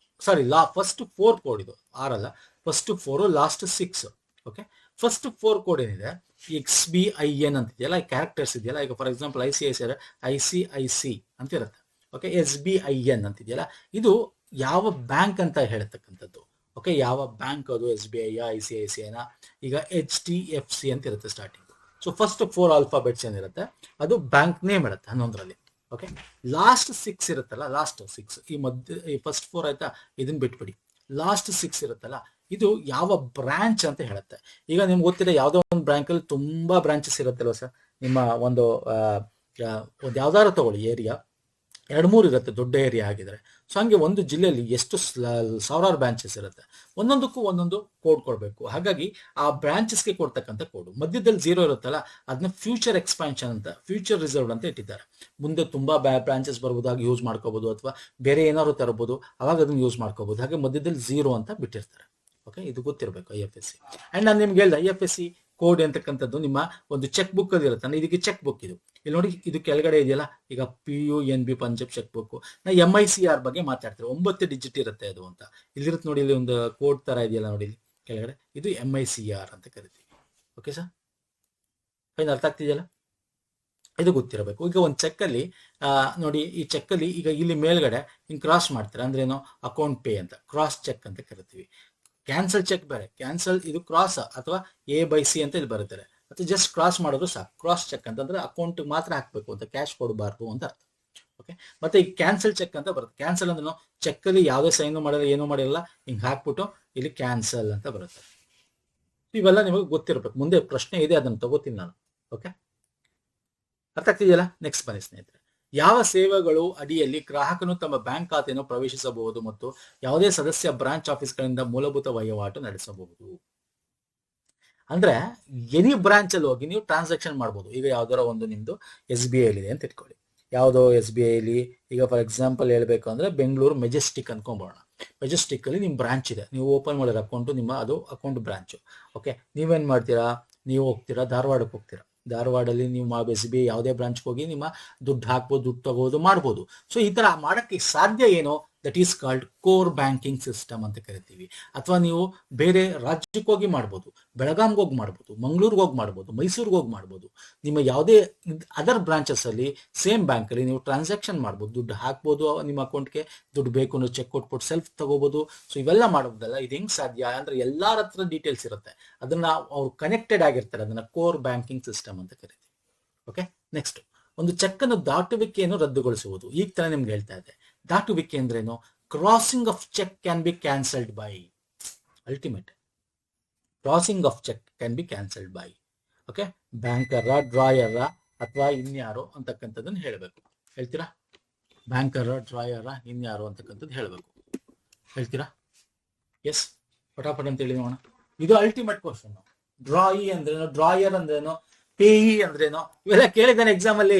ಫಸ್ಟ್ 4 ಕೋಡ್. ಇದು 6 ಅಲ್ಲ, first 4, last 6. Okay, first 4 code ಏನಿದೆ, XBIN ಅಂತ ಇದೆಯಲ್ಲ, ಕ್ಯಾರೆಕ್ಟರ್ಸ್ ಇದೆಯಲ್ಲ. ಈಗ ಫಾರ್ ಎಕ್ಸಾಂಪಲ್ ICIC ಅಂತ ಇರುತ್ತೆ. ಓಕೆ, SBIN ಅಂತ ಇದೆಯಲ್ಲ, ಇದು ಯಾವ ಬ್ಯಾಂಕ್ ಅಂತ ಹೇಳತಕ್ಕಂಥದ್ದು. ಓಕೆ, ಯಾವ ಬ್ಯಾಂಕ್ ಅದು? SBI, ICICI, ಈಗ HDFC ಅಂತ ಇರುತ್ತೆ ಸ್ಟಾರ್ಟಿಂಗ್. ಸೊ ಫಸ್ಟ್ 4 ಆಲ್ಫಾಬೆಟ್ಸ್ ಏನಿರುತ್ತೆ ಅದು ಬ್ಯಾಂಕ್ ನೇಮ್ ಇರುತ್ತೆ 11ರಲ್ಲಿ. ಓಕೆ, ಲಾಸ್ಟ್ 6 ಇರುತ್ತಲ್ಲ, ಲಾಸ್ಟ್ 6 ಈ ಫಸ್ಟ್ 4 ಆಯ್ತಾ, ಇದನ್ನ ಬಿಟ್ಬಿಡಿ. ಲಾಸ್ಟ್ 6 ಇರುತ್ತಲ್ಲ, ಇದು ಯಾವ ಬ್ರಾಂಚ್ ಅಂತ ಹೇಳುತ್ತೆ. ಈಗ ನಿಮ್ಗೆ ಗೊತ್ತಿದೆ, ಯಾವ್ದೋ ಒಂದು ಬ್ಯಾಂಕ್ ಅಲ್ಲಿ ತುಂಬಾ ಬ್ರಾಂಚಸ್ ಇರುತ್ತಲ್ವ ಸರ್. ನಿಮ್ಮ ಒಂದು ಯಾವ್ದಾದ್ರು ತಗೊಳ್ಳಿ ಏರಿಯಾ, 2-3 ಇರುತ್ತೆ ದೊಡ್ಡ ಏರಿಯಾ ಆಗಿದ್ರೆ. ಸೊ ಹಂಗೆ ಒಂದು ಜಿಲ್ಲೆಯಲ್ಲಿ ಎಷ್ಟು ಸಾವಿರಾರು ಬ್ರಾಂಚಸ್ ಇರುತ್ತೆ, ಒಂದೊಂದಕ್ಕೂ ಒಂದೊಂದು ಕೋಡ್ ಕೊಡಬೇಕು. ಹಾಗಾಗಿ ಆ ಬ್ರಾಂಚಸ್ಗೆ ಕೊಡ್ತಕ್ಕಂಥ ಕೋಡ್. ಮಧ್ಯದಲ್ಲಿ 0 ಇರುತ್ತಲ್ಲ, ಅದನ್ನ ಫ್ಯೂಚರ್ ಎಕ್ಸ್ಪಾನ್ಷನ್ ಅಂತ, ಫ್ಯೂಚರ್ ರಿಸರ್ವ್ ಅಂತ ಇಟ್ಟಿದ್ದಾರೆ. ಮುಂದೆ ತುಂಬಾ ಬ್ರಾಂಚಸ್ ಬರ್ಬೋದು, ಆಗ ಯೂಸ್ ಮಾಡ್ಕೋಬಹುದು, ಅಥವಾ ಬೇರೆ ಏನಾದ್ರು ತರಬಹುದು, ಅವಾಗ ಅದನ್ನ ಯೂಸ್ ಮಾಡ್ಕೋಬಹುದು. ಹಾಗೆ ಮಧ್ಯದಲ್ಲಿ 0 ಅಂತ ಬಿಟ್ಟಿರ್ತಾರೆ. ಓಕೆ, ಇದು ಗೊತ್ತಿರಬೇಕು IFSC. ಅಂಡ್ ನಾನು ನಿಮ್ಗೆ ಹೇಳ್ದೆ IFSC ಕೋಡ್ ಅಂತಕ್ಕಂಥದ್ದು ನಿಮ್ಮ ಒಂದು ಚೆಕ್ ಬುಕ್ ಅಲ್ಲಿ ಇರುತ್ತೆ. ಇದಕ್ಕೆ ಚೆಕ್ ಬುಕ್ ಇದು. ಇಲ್ಲಿ ನೋಡಿ, ಇದು ಕೆಳಗಡೆ ಇದೆಯಲ್ಲ, ಈಗ PUNB ಪಂಜಾಬ್ ಚೆಕ್ ಬುಕ್. ನಾ MICR ಬಗ್ಗೆ ಮಾತಾಡ್ತಾರೆ. 9 ಡಿಜಿಟ್ ಇರುತ್ತೆ ಅದು ಅಂತ. ಇಲ್ಲಿರುತ್ತೆ ನೋಡಿ, ಇಲ್ಲಿ ಒಂದು ಕೋಡ್ ತರ ಇದೆಯಲ್ಲ ನೋಡಿ ಇಲ್ಲಿ ಕೆಳಗಡೆ, ಇದು MICR ಅಂತ ಕರಿತೀವಿ. ಓಕೆ ಸರ್, ಫೈನ್, ಅರ್ಥ ಆಗ್ತಿದೆಯಲ್ಲ? ಇದು ಗೊತ್ತಿರಬೇಕು. ಈಗ ಒಂದು ಚೆಕ್ ಅಲ್ಲಿ ನೋಡಿ, ಈ ಚೆಕ್ ಅಲ್ಲಿ ಈಗ ಇಲ್ಲಿ ಮೇಲ್ಗಡೆ ಹಿಂಗ್ ಕ್ರಾಸ್ ಮಾಡ್ತಾರೆ, ಅಂದ್ರೆ ಏನು? ಅಕೌಂಟ್ ಪೇ ಅಂತ, ಕ್ರಾಸ್ ಚೆಕ್ ಅಂತ ಕರಿತೀವಿ. ಕ್ಯಾನ್ಸಲ್ ಚೆಕ್ ಬೇರೆ, ಕ್ಯಾನ್ಸಲ್ ಇದು ಕ್ರಾಸ್ ಅಥವಾ A/C ಅಂತ ಇಲ್ಲಿ ಬರುತ್ತಾರೆ. ಅಥವಾ ಜಸ್ಟ್ ಕ್ರಾಸ್ ಮಾಡೋದು ಸಾಕು. ಕ್ರಾಸ್ ಚೆಕ್ ಅಂತಂದ್ರೆ ಅಕೌಂಟ್ ಮಾತ್ರ ಹಾಕ್ಬೇಕು ಅಂತ, ಕ್ಯಾಶ್ ಕೊಡಬಾರ್ದು ಅಂತ ಅರ್ಥ. ಓಕೆ, ಮತ್ತೆ ಈ ಕ್ಯಾನ್ಸಲ್ ಚೆಕ್ ಅಂತ ಬರುತ್ತೆ. ಕ್ಯಾನ್ಸಲ್ ಅಂದ್ರೆ ಚೆಕ್ ಅಲ್ಲಿ ಯಾವುದೇ ಸೈನ್ ಮಾಡಿಲ್ಲ, ಏನೂ ಮಾಡಿರಲ್ಲ, ಹಿಂಗ್ ಹಾಕ್ಬಿಟ್ಟು ಇಲ್ಲಿ ಕ್ಯಾನ್ಸಲ್ ಅಂತ ಬರುತ್ತೆ. ಇವೆಲ್ಲ ನಿಮಗೆ ಗೊತ್ತಿರಬೇಕು. ಮುಂದೆ ಪ್ರಶ್ನೆ ಇದೆ, ಅದನ್ನು ತಗೋತೀನಿ ನಾನು. ಓಕೆ, ಅರ್ಥ ಆಗ್ತಿದೆಯಲ್ಲ? ನೆಕ್ಸ್ಟ್ ಬನ್ನಿ ಸ್ನೇಹಿತರೆ. ಯಾವ ಸೇವೆಗಳು ಅಡಿಯಲ್ಲಿ ಗ್ರಾಹಕನು ತಮ್ಮ ಬ್ಯಾಂಕ್ ಖಾತೆಯನ್ನು ಪ್ರವೇಶಿಸಬಹುದು ಮತ್ತು ಯಾವುದೇ ಸದಸ್ಯ ಬ್ರಾಂಚ್ ಆಫೀಸ್ಗಳಿಂದ ಮೂಲಭೂತ ವಹಿವಾಟು ನಡೆಸಬಹುದು? ಅಂದ್ರೆ ಎನಿ ಬ್ರಾಂಚ್ ಅಲ್ಲಿ ಹೋಗಿ ನೀವು ಟ್ರಾನ್ಸಾಕ್ಷನ್ ಮಾಡ್ಬೋದು. ಈಗ ಯಾವ್ದಾರ ಒಂದು ನಿಮ್ದು SBI ಇದೆ ಅಂತ ಇಟ್ಕೊಳ್ಳಿ. ಯಾವುದೋ SBI ಅಲ್ಲಿ ಈಗ ಫಾರ್ ಎಕ್ಸಾಂಪಲ್ ಹೇಳ್ಬೇಕು ಅಂದ್ರೆ ಬೆಂಗಳೂರು ಮೆಜೆಸ್ಟಿಕ್ ಅನ್ಕೊಂಬೋಣ. ಮೆಜೆಸ್ಟಿಕ್ ಅಲ್ಲಿ ನಿಮ್ ಬ್ರಾಂಚ್ ಇದೆ, ನೀವು ಓಪನ್ ಮಾಡಿರೋ ಅಕೌಂಟ್ ನಿಮ್ಮ ಅದು ಅಕೌಂಟ್ ಬ್ರಾಂಚ್. ಓಕೆ, ನೀವೇನ್ ಮಾಡ್ತೀರಾ? ನೀವು ಹೋಗ್ತೀರಾ ಧಾರವಾಡಕ್ಕೆ ಹೋಗ್ತೀರಾ. ಧಾರವಾಡಲ್ಲಿ ನೀವು SBI ಯಾವುದೇ ಬ್ರಾಂಚ್ಗೆ ಹೋಗಿ ನಿಮ್ಮ ದುಡ್ಡು ಹಾಕ್ಬೋದು, ದುಡ್ಡು ತಗೋದು ಮಾಡ್ಬೋದು. ಸೊ ಈ ತರ ಮಾಡಕ್ಕೆ ಸಾಧ್ಯ ಏನೋ that is called core banking system ಅಂತ ಕರಿತೀವಿ. ಅಥವಾ ನೀವು ಬೇರೆ ರಾಜ್ಯಕ್ಕೆ ಹೋಗಿ ಮಾಡ್ಬೋದು, ಬೆಳಗಾಂಗೆ ಹೋಗಿ ಮಾಡ್ಬೋದು, ಮಂಗಳೂರಿಗೆ ಹೋಗಿ ಮಾಡ್ಬೋದು, ಮೈಸೂರಿಗೆ ಹೋಗಿ ಮಾಡ್ಬೋದು. ನಿಮ್ಮ ಯಾವುದೇ ಅದರ್ ಬ್ರಾಂಚಸ್ ಅಲ್ಲಿ ಸೇಮ್ ಬ್ಯಾಂಕ್ ಅಲ್ಲಿ ನೀವು ಟ್ರಾನ್ಸಾಕ್ಷನ್ ಮಾಡ್ಬೋದು, ದುಡ್ಡು ಹಾಕ್ಬೋದು, ನಿಮ್ಮ ಅಕೌಂಟ್ಗೆ ದುಡ್ಡು ಬೇಕು ಅಂದ್ರೆ ಚೆಕ್ ಕೊಟ್ಬಿಟ್ಟು ಸೆಲ್ಫ್ ತಗೋಬಹುದು. ಸೊ ಇವೆಲ್ಲ ಮಾಡೋದಲ್ಲ. ಇದು ಹೆಂಗ್ ಸಾಧ್ಯ ಅಂದ್ರೆ ಎಲ್ಲಾರ ಹತ್ರ ಡೀಟೇಲ್ಸ್ ಇರುತ್ತೆ, ಅದನ್ನ ಅವ್ರು ಕನೆಕ್ಟೆಡ್ ಆಗಿರ್ತಾರೆ. ಅದನ್ನ ಕೋರ್ ಬ್ಯಾಂಕಿಂಗ್ ಸಿಸ್ಟಮ್ ಅಂತ ಕರಿತೀವಿ. ಓಕೆ, ನೆಕ್ಸ್ಟ್ ಒಂದು ಚೆಕ್ ಅನ್ನು ದಾಟುವಿಕೆಯನ್ನು ರದ್ದುಗೊಳಿಸುವುದು. ಈಗ ತರ ನಿಮ್ಗೆ ಹೇಳ್ತಾ ಇದೆ. ದಾಟುವಿಕೆ ಅಂದ್ರೇನು? Crossing of cheque can be cancelled by. Ultimate crossing of cheque can be cancelled by. Okay, ಬ್ಯಾಂಕರ, ಡ್ರಾಯರ ಅಥವಾ ಇನ್ಯಾರೋ ಅಂತಕ್ಕಂಥದ್ದನ್ನು ಹೇಳಬೇಕು. ಹೇಳ್ತೀರಾ? ಬ್ಯಾಂಕರ, ಡ್ರಾಯರ, ಇನ್ಯಾರೋ ಅಂತಕ್ಕಂಥದ್ದು ಹೇಳಬೇಕು. ಹೇಳ್ತೀರಾ? ಎಸ್, ಪಟಾಪಟ್ ಅಂತ ಹೇಳಿ ನೋಡೋಣ. ಇದು ಅಲ್ಟಿಮೇಟ್ ಕ್ವಶನ್. ಡ್ರಾಯಿ ಅಂದ್ರೇನು? ಡ್ರಾಯರ್ ಅಂದ್ರೇನು? ಪೇಯಿ ಅಂದ್ರೇನು? ಇವೆಲ್ಲ ಕೇಳಿದ್ದಾನೆ ಎಕ್ಸಾಮ್ ಅಲ್ಲಿ,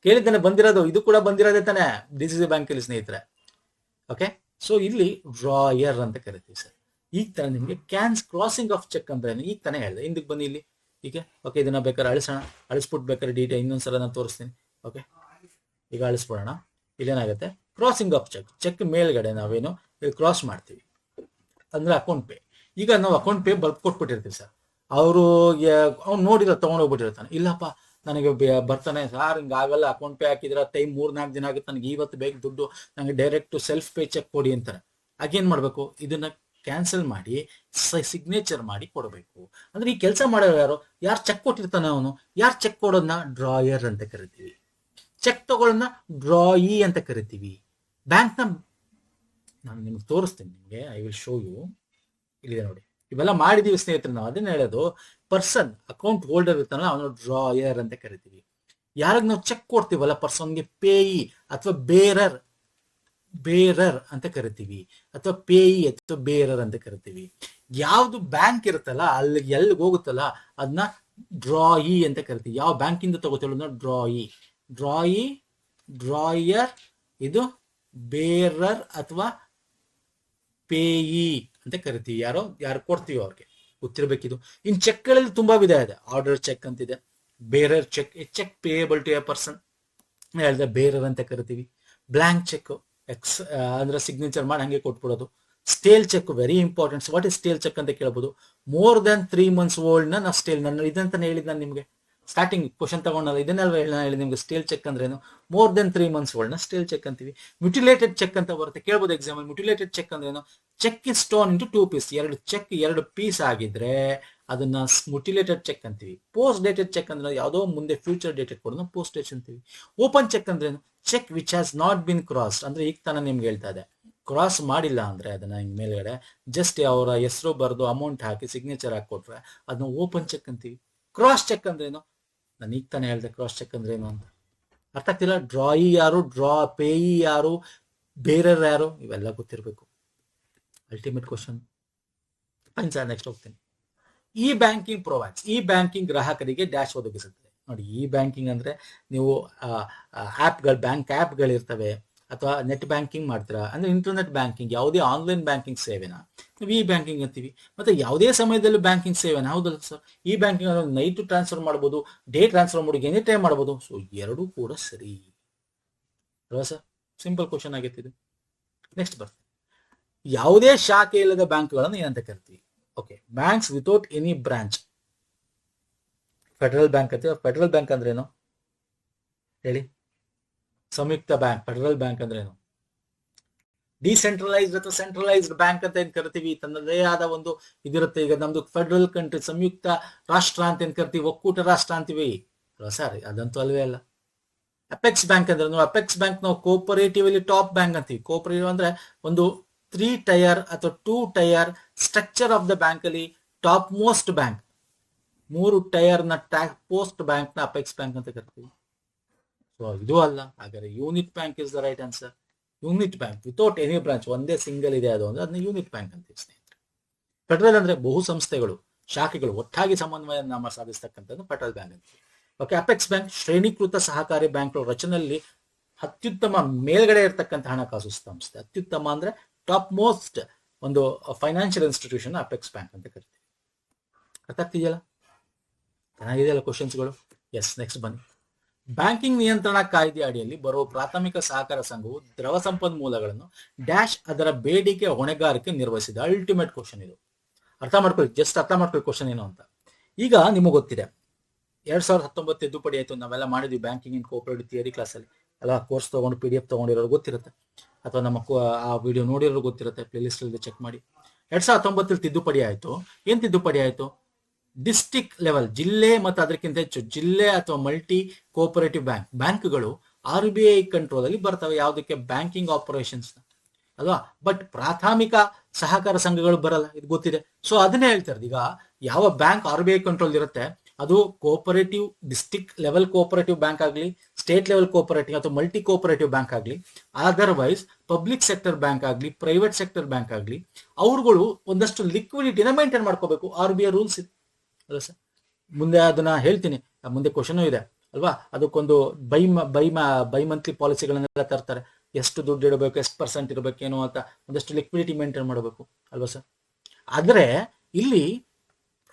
ಕೇಳಿದ್ದಾನೆ, ಬಂದಿರೋದು. ಇದು ಕೂಡ ಬಂದಿರೋದೇ ತಾನೆ DCC ಬ್ಯಾಂಕ್ ಅಲ್ಲಿ ಸ್ನೇಹಿತರೆ. ಓಕೆ, ಸೊ ಇಲ್ಲಿ ಡ್ರಾಯರ್ ಅಂತ ಕರಿತೀವಿ ಸರ್. ಈಗ ತಾನೆ ನಿಮ್ಗೆ ಕ್ರಾಸಿಂಗ್ ಆಫ್ ಚೆಕ್ ಅಂದ್ರೆ ಈಗ ತಾನೇ ಹೇಳಿದೆ. ಹಿಂದಕ್ಕೆ ಬನ್ನಿ ಇಲ್ಲಿ. ಹೀಗೆ ಓಕೆ, ಇದನ್ನ ಬೇಕಾದ್ರೆ ಅಳಿಸೋಣ. ಅಳಿಸ್ಬಿಟ್ಟು ಬೇಕಾದ್ರೆ ಡೀಟೇಲ್ ಇನ್ನೊಂದ್ಸಲ ನಾನು ತೋರಿಸ್ತೀನಿ. ಓಕೆ, ಈಗ ಅಳಿಸ್ಬಿಡೋಣ. ಇಲ್ಲೇನಾಗುತ್ತೆ? ಕ್ರಾಸಿಂಗ್ ಆಫ್ ಚೆಕ್, ಚೆಕ್ ಮೇಲ್ಗಡೆ ನಾವೇನು ಕ್ರಾಸ್ ಮಾಡ್ತೀವಿ ಅಂದ್ರೆ ಅಕೌಂಟ್ ಪೇ. ಈಗ ನಾವು ಅಕೌಂಟ್ ಪೇ ಬರ್ಕ್ ಕೊಟ್ಬಿಟ್ಟಿರ್ತೀವಿ ಸರ್. ಅವರು ಅವ್ನು ನೋಡಿರೋ ತಗೊಂಡೋಗ್ಬಿಟ್ಟಿರ್ತಾನೆ. ಇಲ್ಲಪ್ಪ ನನಗೆ ಬರ್ತಾನೆ ಸಾರ್, ಹಿಂಗೆ ಆಗಲ್ಲ, ಅಕೌಂಟ್ ಪೇ ಹಾಕಿದ್ರೆ ಟೈಮ್ 3-4 ದಿನ ಆಗುತ್ತೆ, ನನಗೆ ಇವತ್ತು ಬೇಕು ದುಡ್ಡು, ನನಗೆ ಡೈರೆಕ್ಟ್ ಸೆಲ್ಫ್ ಪೇ ಚೆಕ್ ಕೊಡಿ ಅಂತಾರೆ. ಆಗೇನ್ ಮಾಡ್ಬೇಕು? ಇದನ್ನ ಕ್ಯಾನ್ಸಲ್ ಮಾಡಿ ಸಿಗ್ನೇಚರ್ ಮಾಡಿ ಕೊಡಬೇಕು. ಅಂದ್ರೆ ಈ ಕೆಲಸ ಮಾಡೋರು ಯಾರು? ಯಾರು ಚೆಕ್ ಕೊಟ್ಟಿರ್ತಾನೆ ಅವನು. ಯಾರು ಚೆಕ್ ಕೊಡೋದನ್ನ ಡ್ರಾಯರ್ ಅಂತ ಕರಿತೀವಿ. ಚೆಕ್ ತಗೊಳ್ಳೋದನ್ನ ಡ್ರಾಯಿ ಅಂತ ಕರಿತೀವಿ. ಬ್ಯಾಂಕ್ನ ನಾನು ನಿಮ್ಗೆ ತೋರಿಸ್ತೀನಿ, ನಿಮ್ಗೆ ಐ ವಿಲ್ ಶೋ ಯು. ಇಲ್ಲಿದೆ ನೋಡಿ, ಇವೆಲ್ಲ ಮಾಡಿದೀವಿ ಸ್ನೇಹಿತರೆ. ನಾವು ಅದನ್ನ ಹೇಳೋದು, ಪರ್ಸನ್ ಅಕೌಂಟ್ ಹೋಲ್ಡರ್ ಇರ್ತಾನಲ್ಲ ಅವನು ಡ್ರಾಯರ್ ಅಂತ ಕರಿತೀವಿ. ಯಾರಾಗ ನಾವು ಚೆಕ್ ಕೊಡ್ತೀವಲ್ಲ ಪರ್ಸನ್ಗೆ ಪೇಯಿ ಅಥವಾ ಬೇರರ್ ಅಂತ ಕರಿತೀವಿ, ಅಥವಾ ಪೇಯಿ ಅಥವಾ ಬೇರರ್ ಅಂತ ಕರಿತೀವಿ. ಯಾವ್ದು ಬ್ಯಾಂಕ್ ಇರುತ್ತಲ್ಲ ಅಲ್ಲಿ ಎಲ್ಲಿಗೆ ಹೋಗುತ್ತಲ್ಲ ಅದನ್ನ ಡ್ರಾಯಿ ಅಂತ ಕರಿತೀವಿ. ಯಾವ ಬ್ಯಾಂಕಿಂದ ತಗೋತೀವಿ? ಡ್ರಾಯರ್, ಇದು ಬೇರರ್ ಅಥವಾ ಪೇಯಿ ಅಂತ ಕರಿತೀವಿ. ಯಾರು ಕೊಡ್ತೀವಿ ಅವ್ರಿಗೆ ಗೊತ್ತಿರ್ಬೇಕಿದು. ಇನ್ ಚೆಕ್ಗಳಲ್ಲಿ ತುಂಬಾ ವಿಧ ಇದೆ. ಆರ್ಡರ್ ಚೆಕ್ ಅಂತಿದೆ, bearer cheque, cheque payable to a person ಹೇಳಿದ್ರೆ ಬೇರರ್ ಅಂತ ಕರಿತೀವಿ. ಬ್ಲಾಂಕ್ ಚೆಕ್ ಅಂದ್ರೆ ಸಿಗ್ನೇಚರ್ ಮಾಡಿ ಹಂಗೆ ಕೊಟ್ಬಿಡೋದು. Stale cheque very important. What is stale cheque ಅಂತ ಕೇಳಬಹುದು. ಮೋರ್ ದನ್ 3 months ಓಲ್ಡ್ ನ ಸ್ಟೇಲ್, ನನ್ನ ಇದಂತಾನೆ ಹೇಳಿದ್ ನಾನು ನಿಮ್ಗೆ ಸ್ಟಾರ್ಟಿಂಗ್ ಕ್ವಶನ್ ತಗೊಂಡಲ್ಲ, ಇದನ್ನೆಲ್ಲ ಹೇಳಿ ನಿಮ್ಗೆ ಸ್ಟೇಲ್ ಚೆಕ್ ಅಂದ್ರೇನು? ಮೋರ್ ದೆನ್ 3 months ಓಲ್ಡ್ ನ ಸ್ಟೇಲ್ ಚೆಕ್ ಅಂತೀವಿ. ಮ್ಯುಟಿಲೇಟೆಡ್ ಚೆಕ್ ಅಂತ ಬರುತ್ತೆ, ಕೇಳ್ಬೋದು ಎಕ್ಸಾಮ್ ಅಲ್ಲಿ. ಮ್ಯುಟಿಲೇಟೆಡ್ ಚೆಕ್ ಅಂದ್ರೇನು? ಚೆಕ್ ಇಸ್ ಸ್ಟೋನ್ ಇಂಟು 2 pieces. 2 ಚೆಕ್ 2 ಪೀಸ್ ಆಗಿದ್ರೆ ಅದನ್ನ ಮ್ಯುಟಿಲೇಟೆಡ್ ಚೆಕ್ ಅಂತೀವಿ. ಪೋಸ್ಟ್ ಡೇಟೆಡ್ ಚೆಕ್ ಅಂದ್ರೆ ಯಾವುದೋ ಮುಂದೆ ಫ್ಯೂಚರ್ ಡೇಟೆಡ್ ಕೊಡೋದು ಪೋಸ್ಟ್ ಡೇಟ್ ಅಂತೀವಿ. ಓಪನ್ ಚೆಕ್ ಅಂದ್ರೇನು? Cheque which has not been crossed, ಅಂದ್ರೆ ಈಗ ತಾನ ನಿಮ್ಗೆ ಹೇಳ್ತಾ ಇದೆ, ಕ್ರಾಸ್ ಮಾಡಿಲ್ಲ ಅಂದ್ರೆ ಅದನ್ನ ಹಿಂಗ್ ಮೇಲ್ಗಡೆ ಜಸ್ಟ್ ಅವರ ಹೆಸರು ಬರೆದು ಅಮೌಂಟ್ ಹಾಕಿ ಸಿಗ್ನೇಚರ್ ಹಾಕೊಟ್ರೆ ಅದನ್ನ ಓಪನ್ ಚೆಕ್ ಅಂತೀವಿ. ಕ್ರಾಸ್ ಚೆಕ್ ಅಂದ್ರೇನು? ನಾನು ಈಗ ತಾನೇ ಹೇಳ್ದೆ ಕ್ರಾಸ್ ಚೆಕ್ ಅಂದ್ರೆ ಏನು ಅಂತ. ಅರ್ಥ ಆಗ್ತಿಲ್ಲ? ಡ್ರಾಯಿ ಯಾರು, ಪೇಯಿ ಯಾರು, ಬೇರರ್ ಯಾರು, ಇವೆಲ್ಲ ಗೊತ್ತಿರಬೇಕು. Ultimate question. ಸರ್ ನೆಕ್ಸ್ಟ್ ಹೋಗ್ತೀನಿ. E banking provides, E banking ಗ್ರಾಹಕರಿಗೆ ಡ್ಯಾಶ್ ಒದಗಿಸುತ್ತದೆ. ನೋಡಿ, ಇ ಬ್ಯಾಂಕಿಂಗ್ ಅಂದ್ರೆ ನೀವು ಬ್ಯಾಂಕ್ ಆ್ಯಪ್ಗಳಿರ್ತವೆ ಅಥವಾ ನೆಟ್ ಬ್ಯಾಂಕಿಂಗ್ ಮಾಡ್ತೀರಾ ಅಂದ್ರೆ ಇಂಟರ್ನೆಟ್ ಬ್ಯಾಂಕಿಂಗ್, ಯಾವುದೇ ಆನ್ಲೈನ್ ಬ್ಯಾಂಕಿಂಗ್ ಸೇವೆನ ನಾವು ಇ ಬ್ಯಾಂಕಿಂಗ್ ಅಂತೀವಿ. ಮತ್ತೆ ಯಾವುದೇ ಸಮಯದಲ್ಲಿ ಬ್ಯಾಂಕಿಂಗ್ ಸೇವೆನ, ಹೌದಲ್ಲ ಸರ್? ಇ ಬ್ಯಾಂಕಿಂಗ್ ಅಂದ್ರೆ ನೈಟ್ ಟ್ರಾನ್ಸ್ಫರ್ ಮಾಡ್ಬೋದು, ಡೇ ಟ್ರಾನ್ಸ್ಫರ್ ಮಾಡಿ, ಎನಿ ಟೈಮ್ ಮಾಡ್ಬೋದು. ಸೊ ಎರಡೂ ಕೂಡ ಸರಿ ಅಲ್ವಾ ಸರ್? ಸಿಂಪಲ್ ಕ್ವಶನ್ ಆಗೈತೆ ಇದು. ನೆಕ್ಸ್ಟ್ ಬರ್ತದೆ, ಯಾವುದೇ ಶಾಖೆ ಇಲ್ಲದ ಬ್ಯಾಂಕ್ಗಳನ್ನು ಏನಂತ ಕರಿತೀವಿ? Okay, banks without any branch. Federal bank ಅಂತೀವಿ. ಫೆಡರಲ್ ಬ್ಯಾಂಕ್ ಅಂದ್ರೇನು ಹೇಳಿ? ಸಂಯುಕ್ತ ಬ್ಯಾಂಕ್. ಫೆಡರಲ್ ಬ್ಯಾಂಕ್ ಅಂದ್ರೇನು? ಡಿಸೆಂಟ್ರಲೈಸ್ಡ್ ಅಥವಾ ಸೆಂಟ್ರಲೈಸ್ಡ್ ಬ್ಯಾಂಕ್ ಅಂತ ಏನ್ ಕರಿತೀವಿ, ತನ್ನದೇ ಆದ ಒಂದು ಇದಿರುತ್ತೆ. ಈಗ ನಮ್ದು ಫೆಡರಲ್ ಕಂಟ್ರಿ, ಸಂಯುಕ್ತ ರಾಷ್ಟ್ರ ಅಂತ ಏನ್ ಕರಿತೀವಿ, ಒಕ್ಕೂಟ ರಾಷ್ಟ್ರ ಅಂತೀವಿ ಸರ್, ಅದಂತೂ ಅಲ್ವೇ ಅಲ್ಲ. ಅಪೆಕ್ಸ್ ಬ್ಯಾಂಕ್ ಅಂದ್ರೆ, ಅಪೆಕ್ಸ್ ಬ್ಯಾಂಕ್ ನಾವು ಕೋಪರೇಟಿವ್ ಅಲ್ಲಿ ಟಾಪ್ ಬ್ಯಾಂಕ್ ಅಂತೀವಿ. ಕೋಪರೇಟಿವ್ ಅಂದ್ರೆ ಒಂದು 3 tier ಅಥವಾ 2 tier structure of the bank ಅಲ್ಲಿ ಟಾಪ್ ಮೋಸ್ಟ್ ಬ್ಯಾಂಕ್, 3 ಟೈರ್ನ ಪೋಸ್ಟ್ ಬ್ಯಾಂಕ್ ನ ಅಪೆಕ್ಸ್ ಬ್ಯಾಂಕ್ ಅಂತ ಕರಿತೀವಿ. ಸೊ ಇದು ಅಲ್ಲ, ಹಾಗಾದ್ರೆ unit bank is the right answer. Unit bank without any branch, ಒಂದೇ ಸಿಂಗಲ್ ಇದೆ ಅದು ಅಂದ್ರೆ ಅದನ್ನ ಯೂನಿಟ್ ಬ್ಯಾಂಕ್ ಅಂತೀವಿ ಸ್ನೇಹಿತರೆ. ಫೆಡರಲ್ ಅಂದ್ರೆ ಬಹು ಸಂಸ್ಥೆಗಳು, ಶಾಖೆಗಳು ಒಟ್ಟಾಗಿ ಸಮನ್ವಯ ಸಾಧಿಸ್ತಕ್ಕಂಥದ್ದು ಫೆಡರಲ್ ಬ್ಯಾಂಕ್ ಅಂತೀವಿ. ಓಕೆ, ಅಪೆಕ್ಸ್ ಬ್ಯಾಂಕ್ ಶ್ರೇಣೀಕೃತ ಸಹಕಾರಿ ಬ್ಯಾಂಕ್ಗಳ ರಚನೆಯಲ್ಲಿ ಅತ್ಯುತ್ತಮ ಮೇಲ್ಗಡೆ ಇರತಕ್ಕಂಥ ಹಣಕಾಸು ಸಂಸ್ಥೆ. ಅತ್ಯುತ್ತಮ ಅಂದ್ರೆ ಟಾಪ್ ಮೋಸ್ಟ್ ಒಂದು ಫೈನಾನ್ಷಿಯಲ್ ಇನ್ಸ್ಟಿಟ್ಯೂಷನ್ ಅಪೆಕ್ಸ್ ಬ್ಯಾಂಕ್ ಅಂತ ಕರಿತೀವಿ. ಅರ್ಥ ಆಗ್ತಿದೆಯಲ್ಲ? ಚೆನ್ನಾಗಿದೆಯಲ್ಲ ಕ್ವಶನ್ಸ್ಗಳು? ಎಸ್, ನೆಕ್ಸ್ಟ್ ಬನ್ನಿ. ಬ್ಯಾಂಕಿಂಗ್ ನಿಯಂತ್ರಣ ಕಾಯ್ದೆ ಅಡಿಯಲ್ಲಿ ಬರುವ ಪ್ರಾಥಮಿಕ ಸಹಕಾರ ಸಂಘವು ದ್ರವ ಸಂಪನ್ಮೂಲಗಳನ್ನು ಡ್ಯಾಶ್ ಅದರ ಬೇಡಿಕೆ ಹೊಣೆಗಾರಿಕೆ ನಿರ್ವಹಿಸಿದೆ. ಅಲ್ಟಿಮೇಟ್ ಕ್ವಶನ್ ಇದು. ಅರ್ಥ ಮಾಡ್ಕೊಳ್ಳಿ, ಜಸ್ಟ್ ಅರ್ಥ ಮಾಡ್ಕೊಳ್ಳಿ ಕ್ವಶನ್ ಏನು ಅಂತ. ಈಗ ನಿಮಗೆ ಗೊತ್ತಿದೆ 2019 ತಿದ್ದುಪಡಿ ಆಯ್ತು, ನಾವೆಲ್ಲ ಮಾಡಿದ್ವಿ ಬ್ಯಾಂಕಿಂಗ್ ಇನ್ ಕೋಆಪರೇಟಿವ್ ಥಿಯರಿ ಕ್ಲಾಸಲ್ಲಿ ಅಲ್ಲ. ಕೋರ್ಸ್ ತಗೊಂಡು PDF ತಗೊಂಡಿರೋರು ಗೊತ್ತಿರುತ್ತೆ, ಅಥವಾ ನಮ್ಮ ಆ ವಿಡಿಯೋ ನೋಡಿರೋರು ಗೊತ್ತಿರುತ್ತೆ, ಪ್ಲೇ ಲಿಸ್ಟ್ ಅಲ್ಲಿ ಚೆಕ್ ಮಾಡಿ. 2019 ತಿದ್ದುಪಡಿ ಆಯ್ತು. ಏನ್ ತಿದ್ದುಪಡಿ ಆಯ್ತು? ಡಿಸ್ಟ್ರಿಕ್ಟ್ ಲೆವೆಲ್, ಜಿಲ್ಲೆ ಮತ್ತು ಅದಕ್ಕಿಂತ ಹೆಚ್ಚು ಜಿಲ್ಲೆ ಅಥವಾ ಮಲ್ಟಿ ಕೋಆಪರೇಟಿವ್ ಬ್ಯಾಂಕ್ಗಳು RBI ಕಂಟ್ರೋಲ್ ಅಲ್ಲಿ ಬರ್ತವೆ. ಯಾವುದಕ್ಕೆ? ಬ್ಯಾಂಕಿಂಗ್ ಆಪರೇಷನ್ಸ್ ಅಲ್ವಾ. ಬಟ್ ಪ್ರಾಥಮಿಕ ಸಹಕಾರ ಸಂಘಗಳು ಬರಲ್ಲ, ಇದು ಗೊತ್ತಿದೆ. ಸೊ ಅದನ್ನೇ ಹೇಳ್ತಾರೆ, ಈಗ ಯಾವ ಬ್ಯಾಂಕ್ RBI ಕಂಟ್ರೋಲ್ ಇರುತ್ತೆ ಅದು cooperative district level cooperative bank ಆಗಲಿ, ಸ್ಟೇಟ್ ಲೆವೆಲ್ ಕೋಆಪರೇಟಿವ್ ಅಥವಾ ಮಲ್ಟಿ ಕೋಆಪರೇಟಿವ್ ಬ್ಯಾಂಕ್ ಆಗಲಿ, ಅದರ್ವೈಸ್ ಪಬ್ಲಿಕ್ ಸೆಕ್ಟರ್ ಬ್ಯಾಂಕ್ ಆಗಲಿ, ಪ್ರೈವೇಟ್ ಸೆಕ್ಟರ್ ಬ್ಯಾಂಕ್ ಆಗಲಿ, ಅವ್ರುಗಳು ಒಂದಷ್ಟು ಲಿಕ್ವಿಡಿಟಿನ ಮೇಂಟೈನ್ ಮಾಡ್ಕೋಬೇಕು. RBI ರೂಲ್ಸ್ ಇದೆ ಅಲ್ಲ ಸರ್. ಮುಂದೆ ಅದನ್ನ ಹೇಳ್ತೀನಿ, ಮುಂದೆ ಕ್ವಶನ್ ಇದೆ ಅಲ್ವಾ. ಅದಕ್ಕೊಂದು ಬೈ ಮಂತ್ಲಿ ಪಾಲಿಸಿಗಳನ್ನೆಲ್ಲ ತರ್ತಾರೆ. ಎಷ್ಟು ದುಡ್ಡು ಇಡಬೇಕು, ಎಷ್ಟು % ಇರಬೇಕೇನೋ ಅಂತ ಒಂದಷ್ಟು ಲಿಕ್ವಿಡಿಟಿ ಮೇಂಟೈನ್ ಮಾಡಬೇಕು ಅಲ್ವಾ ಸರ್. ಆದ್ರೆ ಇಲ್ಲಿ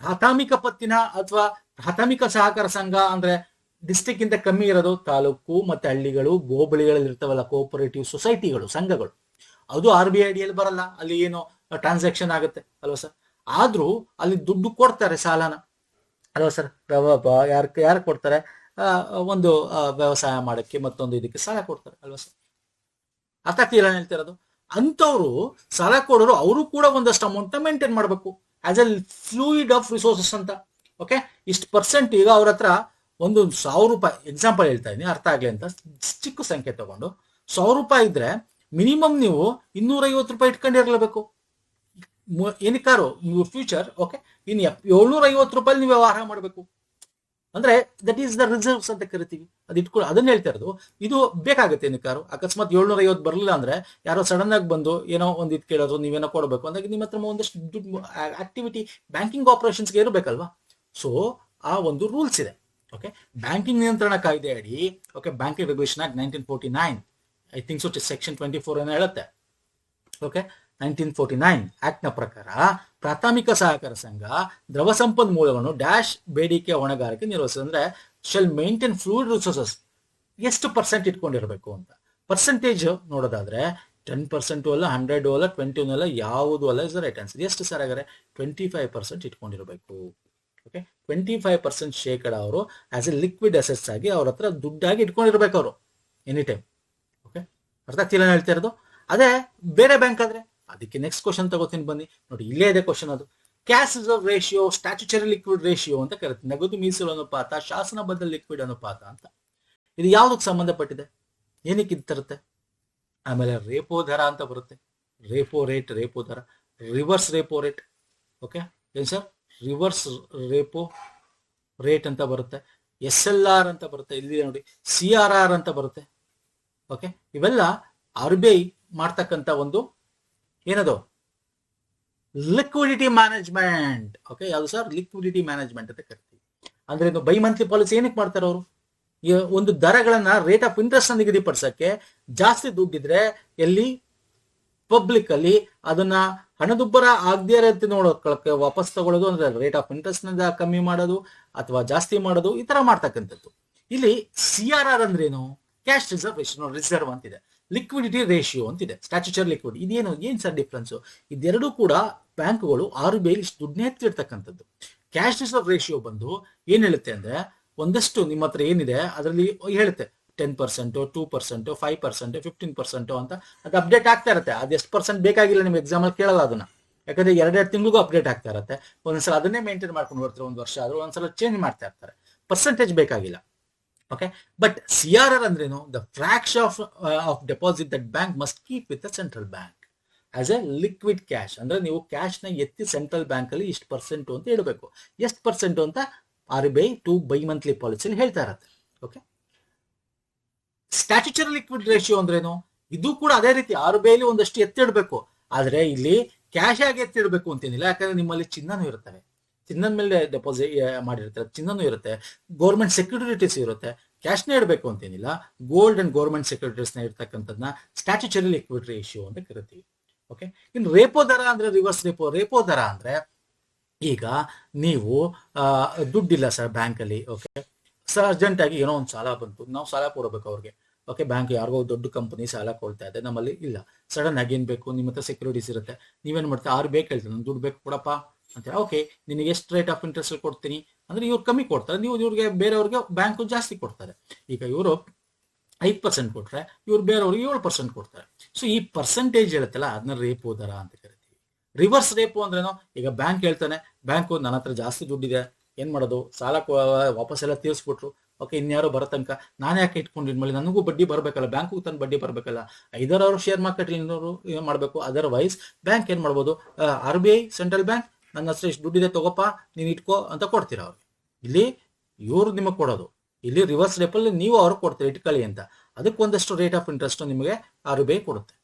ಪ್ರಾಥಮಿಕ ಪತ್ತಿನ ಅಥವಾ ಪ್ರಾಥಮಿಕ ಸಹಕಾರ ಸಂಘ ಅಂದ್ರೆ ಡಿಸ್ಟ್ರಿಕ್ಟ್ ಇಂದ ಕಮ್ಮಿ ಇರೋದು ತಾಲೂಕು ಮತ್ತೆ ಹಳ್ಳಿಗಳು, ಹೋಬಳಿಗಳಲ್ಲಿ ಇರ್ತಾವಲ್ಲ ಕೋಆಪರೇಟಿವ್ ಸೊಸೈಟಿಗಳು, ಸಂಘಗಳು, ಅದು RBI ಅಡಿಯಲ್ಲಿ ಬರಲ್ಲ. ಅಲ್ಲಿ ಏನೋ ಟ್ರಾನ್ಸಾಕ್ಷನ್ ಆಗುತ್ತೆ ಅಲ್ವಾ ಸರ್. ಆದ್ರೂ ಅಲ್ಲಿ ದುಡ್ಡು ಕೊಡ್ತಾರೆ, ಸಾಲನ ಅಲ್ವಾ ಸರ್. ಯಾರು ಕೊಡ್ತಾರೆ? ಒಂದು ವ್ಯವಸಾಯ ಮಾಡಕ್ಕೆ ಮತ್ತೊಂದು ಇದಕ್ಕೆ ಸಾಲ ಕೊಡ್ತಾರೆ ಅಲ್ವಾ ಸರ್. ಅರ್ಥ ಆಗ್ತಿಲ್ಲ ಹೇಳ್ತಿರೋದು? ಅಂತವ್ರು ಸಾಲ ಕೊಡೋರು ಅವರು ಕೂಡ ಒಂದಷ್ಟು ಅಮೌಂಟ್ ಮೇಂಟೈನ್ ಮಾಡಬೇಕು as A fluid of resources ಅಂತ. ಓಕೆ, ಇಷ್ಟು % ಈಗ ಅವ್ರ ಹತ್ರ ಒಂದು 1000 ರೂಪಾಯಿ ಎಕ್ಸಾಂಪಲ್ ಹೇಳ್ತಾ ಇದ್ದೀನಿ, ಅರ್ಥ ಆಗ್ಲಿ ಅಂತ ಚಿಕ್ಕ ಸಂಖ್ಯೆ ತಗೊಂಡು 1000 ರೂಪಾಯಿ ಇದ್ರೆ ಮಿನಿಮಮ್ ನೀವು 250 ರೂಪಾಯಿ ಇಟ್ಕೊಂಡಿರ್ಲೇಬೇಕು ಏನಕ್ಕಾರು ಫ್ಯೂಚರ್. ಓಕೆ, ಇನ್ನು 750 ರೂಪಾಯಿ ನೀವು ವ್ಯವಹಾರ ಮಾಡಬೇಕು ಅಂದ್ರೆ ದಟ್ ಈಸ್ ದ ರಿಸರ್ವ್ಸ್ ಅಂತ ಕರಿತೀವಿ. ಅದು ಇಟ್ಕೊಂಡು ಅದನ್ನ ಹೇಳ್ತಾ ಇರೋದು. ಇದು ಬೇಕಾಗುತ್ತೆ ಏನಕ್ಕಾರು. ಅಕಸ್ಮಾತ್ 750 ಬರಲಿಲ್ಲ ಅಂದ್ರೆ ಯಾರೋ ಸಡನ್ ಆಗಿ ಬಂದು ಏನೋ ಒಂದು ಇದು ಕೇಳೋದು, ನೀವೇನೋ ಕೊಡಬೇಕು ಅಂದಾಗ ನಿಮ್ಮ ಹತ್ರ ಒಂದಷ್ಟು ದುಡ್ಡು ಆಕ್ಟಿವಿಟಿ ಬ್ಯಾಂಕಿಂಗ್ ಆಪರೇಷನ್ಸ್ಗೆ ಇರಬೇಕಲ್ವಾ. ಸೊ ಆ ಒಂದು ರೂಲ್ಸ್ ಇದೆ. ಓಕೆ, ಬ್ಯಾಂಕಿಂಗ್ ನಿಯಂತ್ರಣ ಕಾಯ್ದೆ ಅಡಿ, okay, banking regulation act 1949, I think so section 24 ಏನೋ ಹೇಳುತ್ತೆ. ಓಕೆ, 1949 ಆಕ್ಟ್ ನ ಪ್ರಕಾರ ಪ್ರಾಥಮಿಕ ಸಹಕಾರ ಸಂಘ ದ್ರವ ಸಂಪನ್ಮೂಲವನ್ನು ಡ್ಯಾಶ್ ಬೇಡಿಕೆ ಹೊಣೆಗಾರಿಕೆ ನಿರ್ವಹಿಸಿದೆ. ಅಂದ್ರೆ ಶೆಲ್ ಮೇಂಟೈನ್ ಫ್ಲೂಯಿಡ್ ರಿಸೋರ್ಸಸ್. ಎಷ್ಟು % ಇಟ್ಕೊಂಡಿರ್ಬೇಕು ಅಂತ ಪರ್ಸೆಂಟೇಜ್ ನೋಡೋದಾದ್ರೆ 10% ಅಲ್ಲ, 100 ಅಲ್ಲ, 20 ಅಲ್ಲ, ಯಾವುದು ಅಲ್ಲ ಇಸ್ ದ ರೈಟ್ ಆನ್ಸರ್. ಎಷ್ಟು ಸರ್ ಹಾಗಾದ್ರೆ 25% ಇಟ್ಕೊಂಡಿರ್ಬೇಕು. ಓಕೆ, 25% ಶೇಕಡ ಅವರು ಆಸ್ ಎ ಲಿಕ್ವಿಡ್ ಅಸೆಟ್ಸ್ ಆಗಿ ಅವ್ರ ಹತ್ರ ದುಡ್ಡಾಗಿ ಇಟ್ಕೊಂಡಿರ್ಬೇಕು ಅವರು ಎನಿ ಟೈಮ್. ಓಕೆ, ಅರ್ಥ ಆಗ್ತಿಲ್ಲ ಹೇಳ್ತಾ ಇರೋದು? ಅದೇ ಬೇರೆ ಬ್ಯಾಂಕ್ ಆದ್ರೆ ಅದಕ್ಕೆ ನೆಕ್ಸ್ಟ್ ಕ್ವಶನ್ ತಗೋತೀನಿ ಬನ್ನಿ. ನೋಡಿ, ಇಲ್ಲೇ ಇದೆ ಕ್ವಶನ್. ಅದು cash reserve ratio, statutory liquid ratio ಅಂತ ಕರೀತೀವಿ. ನಗದು ಮೀಸಲು ಅನುಪಾತ, ಶಾಸನಬದ್ಧ ಲಿಕ್ವಿಡ್ ಅನುಪಾತ ಅಂತ. ಇದು ಯಾವುದಕ್ಕೆ ಸಂಬಂಧಪಟ್ಟಿದೆ? ಏನಕ್ಕೆ ಇದು ತರುತ್ತೆ? ಆಮೇಲೆ ರೇಪೋ ದರ ಅಂತ ಬರುತ್ತೆ. ರೇಪೋ ರೇಟ್, ರೇಪೋ ದರ, ರಿವರ್ಸ್ ರೇಪೋ ರೇಟ್. ಓಕೆ, ಏನ್ ಸರ್? ರಿವರ್ಸ್ ರೇಪೋ ರೇಟ್ ಅಂತ ಬರುತ್ತೆ. SLR ಅಂತ ಬರುತ್ತೆ. ಇಲ್ಲಿ ನೋಡಿ CRR ಅಂತ ಬರುತ್ತೆ. ಓಕೆ, ಇವೆಲ್ಲ RBI ಮಾಡ್ತಕ್ಕಂಥ ಒಂದು ಏನದು ಲಿಕ್ವಿಡಿಟಿ ಮ್ಯಾನೇಜ್ಮೆಂಟ್. ಓಕೆ, ಯಾವುದು ಸರ್? ಲಿಕ್ವಿಡಿಟಿ ಮ್ಯಾನೇಜ್ಮೆಂಟ್ ಅಂತ ಕರಿತೀವಿ. ಅಂದ್ರೆ ಇದು ಬೈ ಮಂತ್ಲಿ ಪಾಲಿಸಿ ಏನಕ್ಕೆ ಮಾಡ್ತಾರೆ ಅವರು? ಒಂದು ದರಗಳನ್ನ ರೇಟ್ ಆಫ್ ಇಂಟ್ರೆಸ್ಟ್ ನಿಗದಿಪಡಿಸಕ್ಕೆ ಜಾಸ್ತಿ ದುಡ್ಡಿದ್ರೆ ಎಲ್ಲಿ ಪಬ್ಲಿಕ್ ಅಲ್ಲಿ ಅದನ್ನ ಹಣದುಬ್ಬರ ಆಗದೇ ರೀತಿ ನೋಡೋಕೆ ವಾಪಸ್ ತಗೊಳ್ಳೋದು, ಅಂದ್ರೆ ರೇಟ್ ಆಫ್ ಇಂಟ್ರೆಸ್ಟ್ ನಿಂದ ಕಮ್ಮಿ ಮಾಡೋದು ಅಥವಾ ಜಾಸ್ತಿ ಮಾಡೋದು, ಈ ತರ ಮಾಡ್ತಕ್ಕಂಥದ್ದು. ಇಲ್ಲಿ CRR ಅಂದ್ರೇನು? ಕ್ಯಾಶ್ ರಿಸರ್ವ್ ರಿಸರ್ವ್ ಅಂತಿದೆ, ಲಿಕ್ವಿಡಿಟಿ ರೇಷಿಯೋ ಅಂತಿದೆ, ಸ್ಟ್ಯಾಚ್ಯುಟರಿ ಲಿಕ್ವಿಡ್. ಇದೇನು, ಏನ್ ಸರ್ ಡಿಫ್ರೆನ್ಸ್? ಇದೆರಡೂ ಕೂಡ ಬ್ಯಾಂಕ್ಗಳು RBI ದುಡ್ಡನ್ನ ಎತ್ತಿರ್ತಕ್ಕಂಥದ್ದು. ಕ್ಯಾಶ್ ರಿಸರ್ವ್ ರೇಷಿಯೋ ಬಂದು ಏನ್ ಹೇಳುತ್ತೆ ಅಂದ್ರೆ ಒಂದಷ್ಟು ನಿಮ್ಮ ಹತ್ರ ಏನಿದೆ ಅದರಲ್ಲಿ ಹೇಳುತ್ತೆ 10%, 2%, 5%, 15% ಅಂತ ಅದು ಅಪ್ಡೇಟ್ ಆಗ್ತಾ ಇರುತ್ತೆ. ಅದು ಎಷ್ಟು % ಬೇಕಾಗಿಲ್ಲ ನಿಮ್ಗೆ ಎಕ್ಸಾಮ್ ಅಲ್ಲಿ ಕೇಳಲ್ಲ ಅದನ್ನ, ಯಾಕಂದ್ರೆ 2-2 ತಿಂಗಳಿಗೂ ಅಪ್ಡೇಟ್ ಆಗ್ತಾ ಇರುತ್ತೆ. ಒಂದ್ಸಲ ಅದನ್ನೇ ಮೇಂಟೈನ್ ಮಾಡ್ಕೊಂಡು ಬರ್ತಾರೆ, 1 ವರ್ಷ ಆದ್ರೂ ಒಂದ್ಸಲ ಚೇಂಜ್ ಮಾಡ್ತಾ ಇರ್ತಾರೆ. ಪರ್ಸೆಂಟೇಜ್ ಬೇಕಾಗಿಲ್ಲ. ಓಕೆ, ಬಟ್ CRR ಅಂದ್ರೇನು? The fraction of deposit that bank must keep with the central bank as A liquid cash. ಅಂದ್ರೆ ನೀವು ಕ್ಯಾಶ್ನ ಎತ್ತಿ ಸೆಂಟ್ರಲ್ ಬ್ಯಾಂಕ್ ಅಲ್ಲಿ ಇಷ್ಟು ಪರ್ಸೆಂಟ್ ಅಂತ ಇಡಬೇಕು. ಎಷ್ಟು ಪರ್ಸೆಂಟ್ ಅಂತ RBI ಟು ಬೈ ಮಂತ್ಲಿ ಪಾಲಿಸಿಲಿ ಹೇಳ್ತಾ ಇರತ್ತೆ. ಓಕೆ, ಸ್ಟ್ಯಾಟ್ಯುಟರಿ ಲಿಕ್ವಿಡ್ ರೇಷಿಯೋ ಅಂದ್ರೇನು? ಇದು ಕೂಡ ಅದೇ ರೀತಿ RBI ಒಂದಷ್ಟು ಎತ್ತಿಡಬೇಕು. ಆದ್ರೆ ಇಲ್ಲಿ ಕ್ಯಾಶ್ ಆಗಿ ಎತ್ತಿಡಬೇಕು ಅಂತೇನಿಲ್ಲ, ಯಾಕಂದ್ರೆ ನಿಮ್ಮಲ್ಲಿ ಚಿನ್ನನೂ ಇರ್ತವೆ, ಚಿನ್ನದ ಮೇಲೆ ಡೆಪಾಸಿಟ್ ಮಾಡಿರ್ತಾರೆ, ಚಿನ್ನನೂ ಇರುತ್ತೆ, ಗೌರ್ಮೆಂಟ್ ಸೆಕ್ಯೂರಿಟೀಸ್ ಇರುತ್ತೆ. ಕ್ಯಾಶ್ನೇ ಇಡಬೇಕು ಅಂತೇನಿಲ್ಲ, ಗೋಲ್ಡ್ ಅಂಡ್ ಗೌರ್ಮೆಂಟ್ ಸೆಕ್ಯೂರಿಟೀಸ್ನ ಇರ್ತಕ್ಕಂಥದ್ದನ್ನ ಸ್ಟ್ಯಾಟ್ಯುಟರಿ ಲಿಕ್ವಿಡ್ ರೇಷಿಯೋ ಅಂತ ಕರಿತೀವಿ. ಓಕೆ, ಇನ್ನು ರೇಪೋ ದರ ಅಂದ್ರೆ ರಿವರ್ಸ್ ರೇಪೋ. ರೇಪೋ ದರ ಅಂದ್ರೆ ಈಗ ನೀವು ದುಡ್ಡಿಲ್ಲ ಸರ್ ಬ್ಯಾಂಕಲ್ಲಿ, ಓಕೆ ಸರ್ ಅರ್ಜೆಂಟ್ ಆಗಿ ಏನೋ ಒಂದು ಸಾಲ ಬಂತು, ನಾವು ಸಾಲ ಕೊಡಬೇಕು ಅವ್ರಿಗೆ. ಓಕೆ, ಬ್ಯಾಂಕ್ ಯಾರಿಗೋ ದೊಡ್ಡ ಕಂಪನಿ ಸಾಲ ಕೊಡ್ತಾ ಇದೆ, ನಮ್ಮಲ್ಲಿ ಇಲ್ಲ, ಸಡನ್ ಆಗಿ ಏನ್ ಬೇಕು, ನಿಮ್ಮ ಹತ್ರ ಸೆಕ್ಯೂರಿಟೀಸ್ ಇರುತ್ತೆ, ನೀವೇನ್ ಮಾಡ್ತೀರಾ, RBI ಕೇಳ್ತಾರೆ ನನ್ ದುಡ್ಡು ಬೇಕು ಕೊಡಪ್ಪ ಅಂತ. ಓಕೆ, ನಿನಗೆ ಎಷ್ಟು ರೇಟ್ ಆಫ್ ಇಂಟ್ರೆಸ್ಟ್ ಕೊಡ್ತೀನಿ ಅಂದ್ರೆ ಇವ್ರು ಕಮ್ಮಿ ಕೊಡ್ತಾರೆ, ನೀವು ಇವ್ರಿಗೆ ಬೇರೆಯವ್ರಿಗೆ ಬ್ಯಾಂಕು ಜಾಸ್ತಿ ಕೊಡ್ತಾರೆ. ಈಗ ಇವರು 5% ಕೊಟ್ರೆ ಇವ್ರು ಬೇರೆಯವ್ರಿಗೆ 7% ಕೊಡ್ತಾರೆ. ಸೊ ಈ ಪರ್ಸೆಂಟೇಜ್ ಹೇಳುತ್ತಲ್ಲ ಅದನ್ನ ರೇಪೋ ದರ ಅಂತ ಕರಿತೀವಿ. ರಿವರ್ಸ್ ರೇಪೋ ಅಂದ್ರೇನು? ಈಗ ಬ್ಯಾಂಕ್ ಹೇಳ್ತಾನೆ, ಬ್ಯಾಂಕು ನನ್ನ ಹತ್ರ ಜಾಸ್ತಿ ದುಡ್ಡಿದೆ, ಏನ್ ಮಾಡೋದು, ಸಾಲ ವಾಪಸ್ ಎಲ್ಲ ತೀರಿಸ್ಬಿಟ್ರು, ಓಕೆ ಇನ್ಯಾರೋ ಬರೋ ತನಕ ನಾನು ಯಾಕೆ ಇಟ್ಕೊಂಡಿದ್ಮೇಲೆ ನನಗೂ ಬಡ್ಡಿ ಬರಬೇಕಲ್ಲ, ಬ್ಯಾಂಕು ತನ್ನ ಬಡ್ಡಿ ಬರಬೇಕಲ್ಲ, ಐದರ್ ಅವರು ಶೇರ್ ಮಾರ್ಕೆಟ್ ಏನ್ ಮಾಡಬೇಕು, ಅದರ್ವೈಸ್ ಬ್ಯಾಂಕ್ ಏನ್ ಮಾಡ್ಬೋದು, RBI ಸೆಂಟ್ರಲ್ ಬ್ಯಾಂಕ್ ನನ್ನ ಹತ್ರ ಎಷ್ಟು ದುಡ್ಡಿದೆ ತಗೋಪ್ಪ ನೀನು ಇಟ್ಕೋ ಅಂತ ಕೊಡ್ತೀರಾ ಅವ್ರಿಗೆ. ಇಲ್ಲಿ ಇವ್ರು ನಿಮಗೆ ಕೊಡೋದು, ಇಲ್ಲಿ ರಿವರ್ಸ್ ರೇಪಲ್ಲಿ ನೀವು ಅವ್ರಿಗೆ ಕೊಡ್ತೀರಿ ಇಟ್ಕೊಳ್ಳಿ ಅಂತ, ಅದಕ್ಕೆ ಒಂದಷ್ಟು ರೇಟ್ ಆಫ್ ಇಂಟ್ರೆಸ್ಟ್ ನಿಮಗೆ RBI ಕೊಡುತ್ತೆ.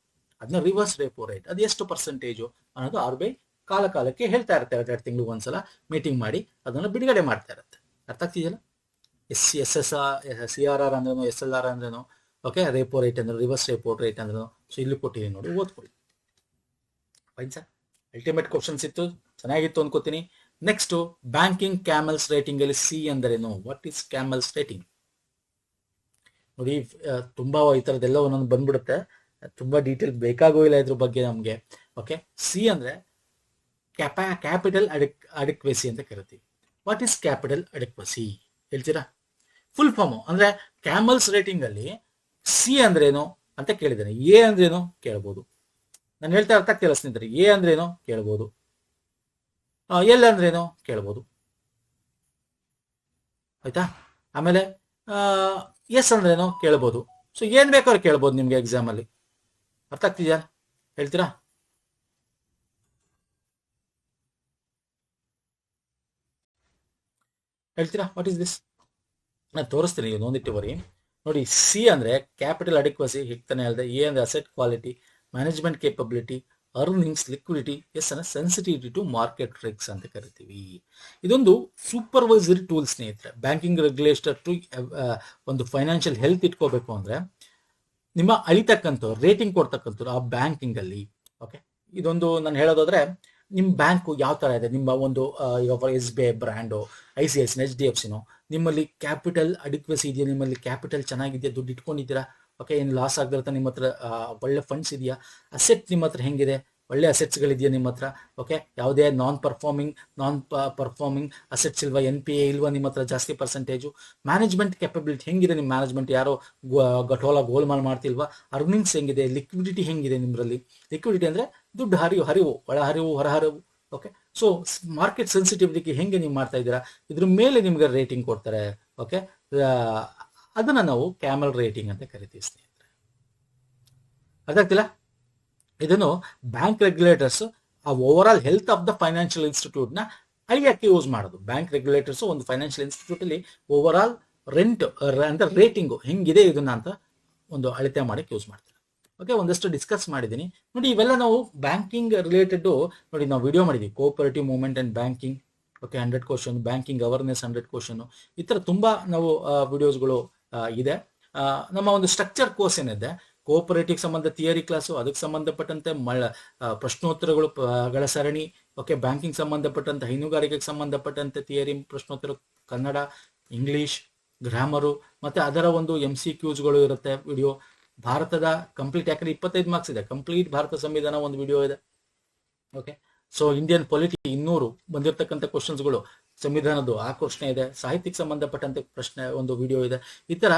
ಅದನ್ನ ರಿವರ್ಸ್ ರೇಪೋ ರೇಟ್, ಅದು ಎಷ್ಟು ಪರ್ಸೆಂಟೇಜು ಅನ್ನೋದು RBI ಕಾಲಕ್ಕೆ ಹೇಳ್ತಾ ಇರ್ತಾರೆ, 2 ತಿಂಗಳು ಒಂದ್ಸಲ ಮೀಟಿಂಗ್ ಮಾಡಿ ಅದನ್ನು ಬಿಡುಗಡೆ ಮಾಡ್ತಾ ಇರುತ್ತೆ. ಅರ್ಥ ಆಗ್ತಿದೆಯಲ್ಲ? CRR ಅಂದ್ರೇನು, SLR ಅಂದ್ರೇನು, ಓಕೆ ರೇಪೋ ರೇಟ್ ಅಂದ್ರೆ ರಿವರ್ಸ್ ರೇಪೋ ರೇಟ್ ಅಂದ್ರೇನು. ಸೊ ಇಲ್ಲಿ ಕೊಟ್ಟಿದ್ದೀನಿ ನೋಡಿ, ಓದ್ಕೊಳ್ಳಿ. ಫೈನ್ ಸರ್, ಅಲ್ಟಿಮೇಟ್ ಕ್ವಶನ್ಸ್ ಇತ್ತು, ಚೆನ್ನಾಗಿತ್ತು ಅನ್ಕೋತೀನಿ. ನೆಕ್ಸ್ಟ್ ಬ್ಯಾಂಕಿಂಗ್ ಕ್ಯಾಮಲ್ಸ್ ರೇಟಿಂಗ್ ಅಲ್ಲಿ C ಅಂದ್ರೇನು, ವಾಟ್ ಈಸ್ ಕ್ಯಾಮಲ್ಸ್ ರೇಟಿಂಗ್? ನೋಡಿ ತುಂಬಾ ಈ ತರದೆಲ್ಲ ಒಂದೊಂದು ಬಂದ್ಬಿಡುತ್ತೆ, ತುಂಬಾ ಡೀಟೇಲ್ ಬೇಕಾಗೋ ಇಲ್ಲ ಇದ್ರ ಬಗ್ಗೆ ನಮ್ಗೆ. ಓಕೆ, C ಅಂದ್ರೆ ಕ್ಯಾಪಿಟಲ್ ಅಡಿಕ್ವೆಸಿ ಅಂತ ಕರಿತೀವಿ. ವಾಟ್ ಈಸ್ ಕ್ಯಾಪಿಟಲ್ ಅಡಿಕ್ವೆಸಿ ಹೇಳ್ತೀರಾ? ಫುಲ್ ಫಾರ್ಮ್ ಅಂದ್ರೆ ಕ್ಯಾಮಲ್ಸ್ ರೇಟಿಂಗ್ ಅಲ್ಲಿ C ಅಂದ್ರೇನು ಅಂತ ಕೇಳಿದ್ದೇನೆ, A ಅಂದ್ರೇನು ಕೇಳ್ಬೋದು. ನಾನು ಹೇಳ್ತಾ ಅರ್ಥ ಆಗ್ತಿಲ್ಲ ಸ್ನೇಹಿತರೆ. A ಅಂದ್ರೇನು ಕೇಳ್ಬೋದು, L ಅಂದ್ರೇನು ಕೇಳ್ಬೋದು, ಆಯ್ತಾ? ಆಮೇಲೆ S ಅಂದ್ರೇನು ಕೇಳ್ಬೋದು. ಸೊ ಏನ್ ಬೇಕಾದ್ರೂ ಕೇಳ್ಬೋದು ನಿಮ್ಗೆ ಎಕ್ಸಾಮ್ ಅಲ್ಲಿ. ಅರ್ಥ ಆಗ್ತಿದ್ಯಾ? ಹೇಳ್ತೀರಾ? What is this? ನಾನು ತೋರಿಸ್ತೀನಿ, ಒಂದಿಟ್ಟುವರಿ ನೋಡಿ. C ಅಂದ್ರೆ ಕ್ಯಾಪಿಟಲ್ ಅಡಿಕ್ವಸಿ, ಹಿಗ್ತಾನೆ ಹೇಳಿದೆ. A ಅಂದ್ರೆ asset quality, management capability, earnings, liquidity. S ಅಂದ್ರೆ ಸೆನ್ಸಿಟಿವಿಟಿ ಟು ಮಾರ್ಕೆಟ್ ರಿಸ್ಕ್ ಅಂತ ಕರಿತೀವಿ. ಇದೊಂದು ಸೂಪರ್ವೈಸರಿ ಟೂಲ್ ಸ್ನೇಹಿತರೆ. ಬ್ಯಾಂಕಿಂಗ್ ರೆಗ್ಯುಲೇಟರ್ ಟು ಒಂದು ಫೈನಾನ್ಷಿಯಲ್ ಹೆಲ್ತ್ ಇಟ್ಕೋಬೇಕು ಅಂದ್ರೆ ನಿಮ್ಮ ಅಳಿತಕ್ಕಂಥವ್ರು, ರೇಟಿಂಗ್ ಕೊಡ್ತಕ್ಕಂಥವ್ರು ಆ ಬ್ಯಾಂಕಿಂಗ್ ಅಲ್ಲಿ. ಓಕೆ, ಇದೊಂದು ನಾನು ಹೇಳೋದಾದ್ರೆ ನಿಮ್ಮ ಬ್ಯಾಂಕು ಯಾವ ತರ ಇದೆ, ನಿಮ್ಮ ಒಂದು ಈಗ SBI ಬ್ರ್ಯಾಂಡು, ICICI, HDFC, ನಿಮ್ಮಲ್ಲಿ ಕ್ಯಾಪಿಟಲ್ ಅಡಿಕ್ವೆಸಿ ಇದೆಯಾ, ನಿಮ್ಮಲ್ಲಿ ಕ್ಯಾಪಿಟಲ್ ಚೆನ್ನಾಗಿದೆಯಾ, ದುಡ್ಡು ಇಟ್ಕೊಂಡಿದ್ದೀರಾ, ಓಕೆ ಏನು ಲಾಸ್ ಆಗದಿರುತ್ತೆ, ನಿಮ್ಮ ಹತ್ರ ಒಳ್ಳೆ ಫಂಡ್ಸ್ ಇದೆಯಾ, ಅಸೆಟ್ ನಿಮ್ಮ ಹತ್ರ ಹೆಂಗಿದೆ, ಒಳ್ಳೆ ಅಸೆಟ್ಸ್ಗಳಿದೆಯಾ ನಿಮ್ಮ ಹತ್ರ, ಓಕೆ ಯಾವುದೇ ನಾನ್ ಪರ್ಫಾರ್ಮಿಂಗ್ ಅಸೆಟ್ಸ್ ಇಲ್ವಾ, NPA ಇಲ್ವಾ ನಿಮ್ಮ ಹತ್ರ ಜಾಸ್ತಿ ಪರ್ಸೆಂಟೇಜು, ಮ್ಯಾನೇಜ್ಮೆಂಟ್ ಕೆಪಬಿಲಿಟಿ ಹೆಂಗಿದೆ, ನಿಮ್ಮ ಮ್ಯಾನೇಜ್ಮೆಂಟ್ ಯಾರೋ ಗೋಲ್ಮಾಲ್ ಮಾಡ್ತಿಲ್ವಾ, ಅರ್ನಿಂಗ್ಸ್ ಹೆಂಗಿದೆ, ಲಿಕ್ವಿಡಿಟಿ ಹೆಂಗಿದೆ ನಿಮ್ಮಲ್ಲಿ. ಲಿಕ್ವಿಡಿಟಿ ಅಂದ್ರೆ ದುಡ್ಡು ಹರಿವು, ಒಳ ಹರಿವು, ಹೊರಹರಿವು. ಓಕೆ, ಸೊ ಮಾರ್ಕೆಟ್ ಸೆನ್ಸಿಟಿವಿಟಿ ಹೆಂಗೆ ನೀವು ಮಾಡ್ತಾ ಇದ್ದೀರಾ, ಇದ್ರ ಮೇಲೆ ನಿಮ್ಗೆ ರೇಟಿಂಗ್ ಕೊಡ್ತಾರೆ. ಓಕೆ, ಅದನ್ನ ನಾವು ಕ್ಯಾಮಲ್ ರೇಟಿಂಗ್ ಅಂತ ಕರಿತೀವಿ ಸ್ನೇಹಿತರೆ. ಅದಾಗ್ತಿಲ್ಲ? ಇದನ್ನು ಬ್ಯಾಂಕ್ ರೆಗ್ಯುಲೇಟರ್ಸ್ ಆ over all health of the financial institute ನ ಅಳಿಯಕ್ಕೆ ಯೂಸ್ ಮಾಡೋದು. ಬ್ಯಾಂಕ್ ರೆಗ್ಯುಲೇಟರ್ಸ್ ಒಂದು ಫೈನಾನ್ಷಿಯಲ್ ಇನ್ಸ್ಟಿಟ್ಯೂಟ್ ಅಲ್ಲಿ ಓವರ್ ಆಲ್ ಅಂದ್ರೆ ರೇಟಿಂಗು ಹೆಂಗಿದೆ ಇದನ್ನ ಅಂತ ಒಂದು ಅಳತೆ ಮಾಡಕ್ಕೆ ಯೂಸ್ ಮಾಡ್ತಾರೆ. ಓಕೆ, ಒಂದಷ್ಟು ಡಿಸ್ಕಸ್ ಮಾಡಿದ್ದೀನಿ ನೋಡಿ. ಇವೆಲ್ಲ ನಾವು ಬ್ಯಾಂಕಿಂಗ್ ರಿಲೇಟೆಡ್ ನೋಡಿ ನಾವು ವಿಡಿಯೋ ಮಾಡಿದ್ವಿ, cooperative movement and banking. Okay, 100 question, banking awareness 100 question, ಈ ತರ ತುಂಬಾ ನಾವು ವಿಡಿಯೋಸ್ಗಳು ಇದೆ. ನಮ್ಮ ಒಂದು ಸ್ಟ್ರಕ್ಚರ್ ಕೋರ್ಸ್ ಏನಿದೆ, ಕೋಆಪರೇಟಿವ್ ಸಂಬಂಧ ಥಿಯರಿ ಕ್ಲಾಸು, ಅದಕ್ಕೆ ಸಂಬಂಧಪಟ್ಟಂತೆ ಪ್ರಶ್ನೋತ್ತರಗಳ ಸರಣಿ. ಓಕೆ, ಬ್ಯಾಂಕಿಂಗ್ ಸಂಬಂಧಪಟ್ಟಂತೆ, ಹೈನುಗಾರಿಕೆಗೆ ಸಂಬಂಧಪಟ್ಟಂತೆ ಥಿಯರಿ ಪ್ರಶ್ನೋತ್ತರ, ಕನ್ನಡ, ಇಂಗ್ಲಿಷ್, ಗ್ರಾಮರು, ಮತ್ತೆ ಅದರ ಒಂದು MCQsಗಳು ಇರುತ್ತೆ ವಿಡಿಯೋ. ಭಾರತದ ಕಂಪ್ಲೀಟ್, ಯಾಕಂದ್ರೆ 25 ಮಾರ್ಕ್ಸ್ ಇದೆ, ಕಂಪ್ಲೀಟ್ ಭಾರತ ಸಂವಿಧಾನ ಒಂದು ವಿಡಿಯೋ ಇದೆ. ಓಕೆ, ಸೊ ಇಂಡಿಯನ್ ಪೊಲಿಟಿ 200 ಬಂದಿರತಕ್ಕಂಥ ಕ್ವಶನ್ಸ್ಗಳು, ಸಂವಿಧಾನದ್ದು ಆ ಪ್ರಶ್ನೆ ಇದೆ, ಸಾಹಿತ್ಯಕ್ಕೆ ಸಂಬಂಧಪಟ್ಟಂತೆ ಪ್ರಶ್ನೆ ಒಂದು ವಿಡಿಯೋ ಇದೆ. ಈ ತರ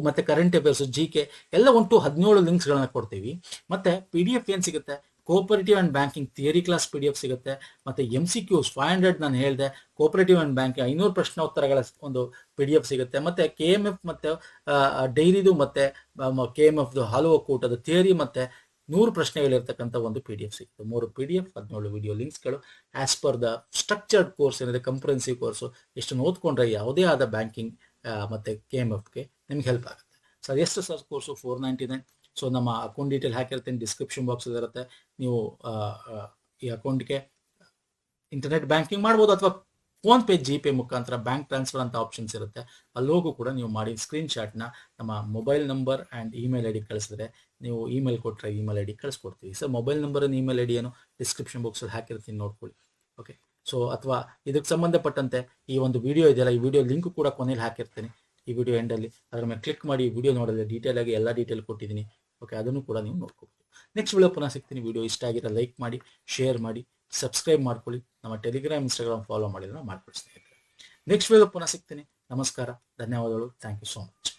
ಮತ್ತೆ ಕರೆಂಟ್ ಅಫೇರ್ಸ್, GK ಎಲ್ಲ ಒಟ್ಟು 17 ಲಿಂಕ್ಸ್ ಗಳನ್ನ ಕೊಡ್ತೀವಿ. ಮತ್ತೆ PDF ಏನ್ ಸಿಗುತ್ತೆ, cooperative and banking theory class PDF ಸಿಗುತ್ತೆ. ಮತ್ತೆ MCQs 500 ನಾನು ಹೇಳಿದೆ, ಕೋಆಪರೇಟಿವ್ ಅಂಡ್ ಬ್ಯಾಂಕಿಂಗ್ 500 ಪ್ರಶ್ನೋತ್ತರಗಳ ಒಂದು PDF ಸಿಗುತ್ತೆ. ಮತ್ತೆ KMF ಮತ್ತೆ ಡೈರಿದು ಮತ್ತೆ KMF ಹಾಲು ಒಕ್ಕೂಟದ ಥಿಯರಿ ಮತ್ತೆ 100 ಪ್ರಶ್ನೆಗಳಿರ್ತಕ್ಕಂಥ ಒಂದು PDF ಸಿಗುತ್ತೆ. 3 PDF, 17 ವಿಡಿಯೋ ಲಿಂಕ್ಸ್ಗಳು as per the structured course ಏನಿದೆ, ಕಂಪ್ರೆನ್ಸಿವ್ ಕೋರ್ಸು. ಇಷ್ಟನ್ನು ಓದ್ಕೊಂಡ್ರೆ ಯಾವುದೇ ಆದ ಬ್ಯಾಂಕಿಂಗ್ ಮತ್ತು KMFಗೆ ನಿಮ್ಗೆ ಹೆಲ್ಪ್ ಆಗುತ್ತೆ. ಸರ್ ಎಷ್ಟು ಸರ್ ಕೋರ್ಸು? 499. ಸೊ ನಮ್ಮ ಅಕೌಂಟ್ ಡೀಟೇಲ್ ಹಾಕಿರ್ತೀನಿ, ಡಿಸ್ಕ್ರಿಪ್ಷನ್ ಬಾಕ್ಸ್ ಇರುತ್ತೆ. ನೀವು ಈ ಅಕೌಂಟ್ಗೆ ಇಂಟರ್ನೆಟ್ ಬ್ಯಾಂಕಿಂಗ್ ಮಾಡ್ಬೋದು, ಅಥವಾ ಫೋನ್ಪೇ, GPay ಮುಖಾಂತರ ಬ್ಯಾಂಕ್ ಟ್ರಾನ್ಸ್ಫರ್ ಅಂತ ಆಪ್ಷನ್ಸ್ ಇರುತ್ತೆ. ಅಲ್ಲೋಗು ಕೂಡ ನೀವು ಮಾಡಿ ಸ್ಕ್ರೀನ್ಶಾಟ್ನ ನಮ್ಮ mobile number and email ID ಕಳಿಸಿದ್ರೆ, ನೀವು ಇಮೇಲ್ ಕೊಟ್ಟರೆ ಇಮೇಲ್ ID ಕಳಿಸ್ಕೊಡ್ತೀವಿ. Sir mobile number and email ID ಏನು ಡಿಸ್ಕ್ರಿಪ್ಷನ್ ಬಾಕ್ಸಲ್ಲಿ ಹಾಕಿರ್ತೀನಿ, ನೋಡ್ಕೊಳ್ಳಿ. ಓಕೆ. ಸೊ ಅಥವಾ ಇದಕ್ಕೆ ಸಂಬಂಧಪಟ್ಟಂತೆ ಈ ಒಂದು ವಿಡಿಯೋ ಇದೆಯಲ್ಲ, ಈ ವಿಡಿಯೋ ಲಿಂಕ್ ಕೂಡ ಕೊನೆಯಲ್ಲಿ ಹಾಕಿರ್ತೀನಿ, ಈ ವಿಡಿಯೋ ಎಂಡಲ್ಲಿ. ಅದರ ಮೇಲೆ ಕ್ಲಿಕ್ ಮಾಡಿ ವಿಡಿಯೋ ನೋಡಿದ್ರೆ ಡೀಟೇಲ್ ಆಗಿ ಎಲ್ಲ ಡೀಟೇಲ್ ಕೊಟ್ಟಿದ್ದೀನಿ. ಓಕೆ, ಅದನ್ನು ಕೂಡ ನೀವು ನೋಡ್ಕೋಬೋದು. ನೆಕ್ಸ್ಟ್ ವಿಡಿಯೋ ಪುನಃ ಸಿಗ್ತೀನಿ. ವಿಡಿಯೋ ಇಷ್ಟ ಆಗಿರೋ ಲೈಕ್ ಮಾಡಿ, ಶೇರ್ ಮಾಡಿ, ಸಬ್ಸ್ಕ್ರೈಬ್ ಮಾಡ್ಕೊಳ್ಳಿ. ನಮ್ಮ ಟೆಲಿಗ್ರಾಮ್, ಇನ್ಸ್ಟಾಗ್ರಾಮ್ ಫಾಲೋ ಮಾಡಿದ್ರೆ ಮಾಡ್ಕೊಳ್ಳಿ ಸ್ನೇಹಿತರೆ. ನೆಕ್ಸ್ಟ್ ವಿಡಿಯೋ ಪುನಃ ಸಿಗ್ತೀನಿ. ನಮಸ್ಕಾರ, ಧನ್ಯವಾದಗಳು. Thank you so much.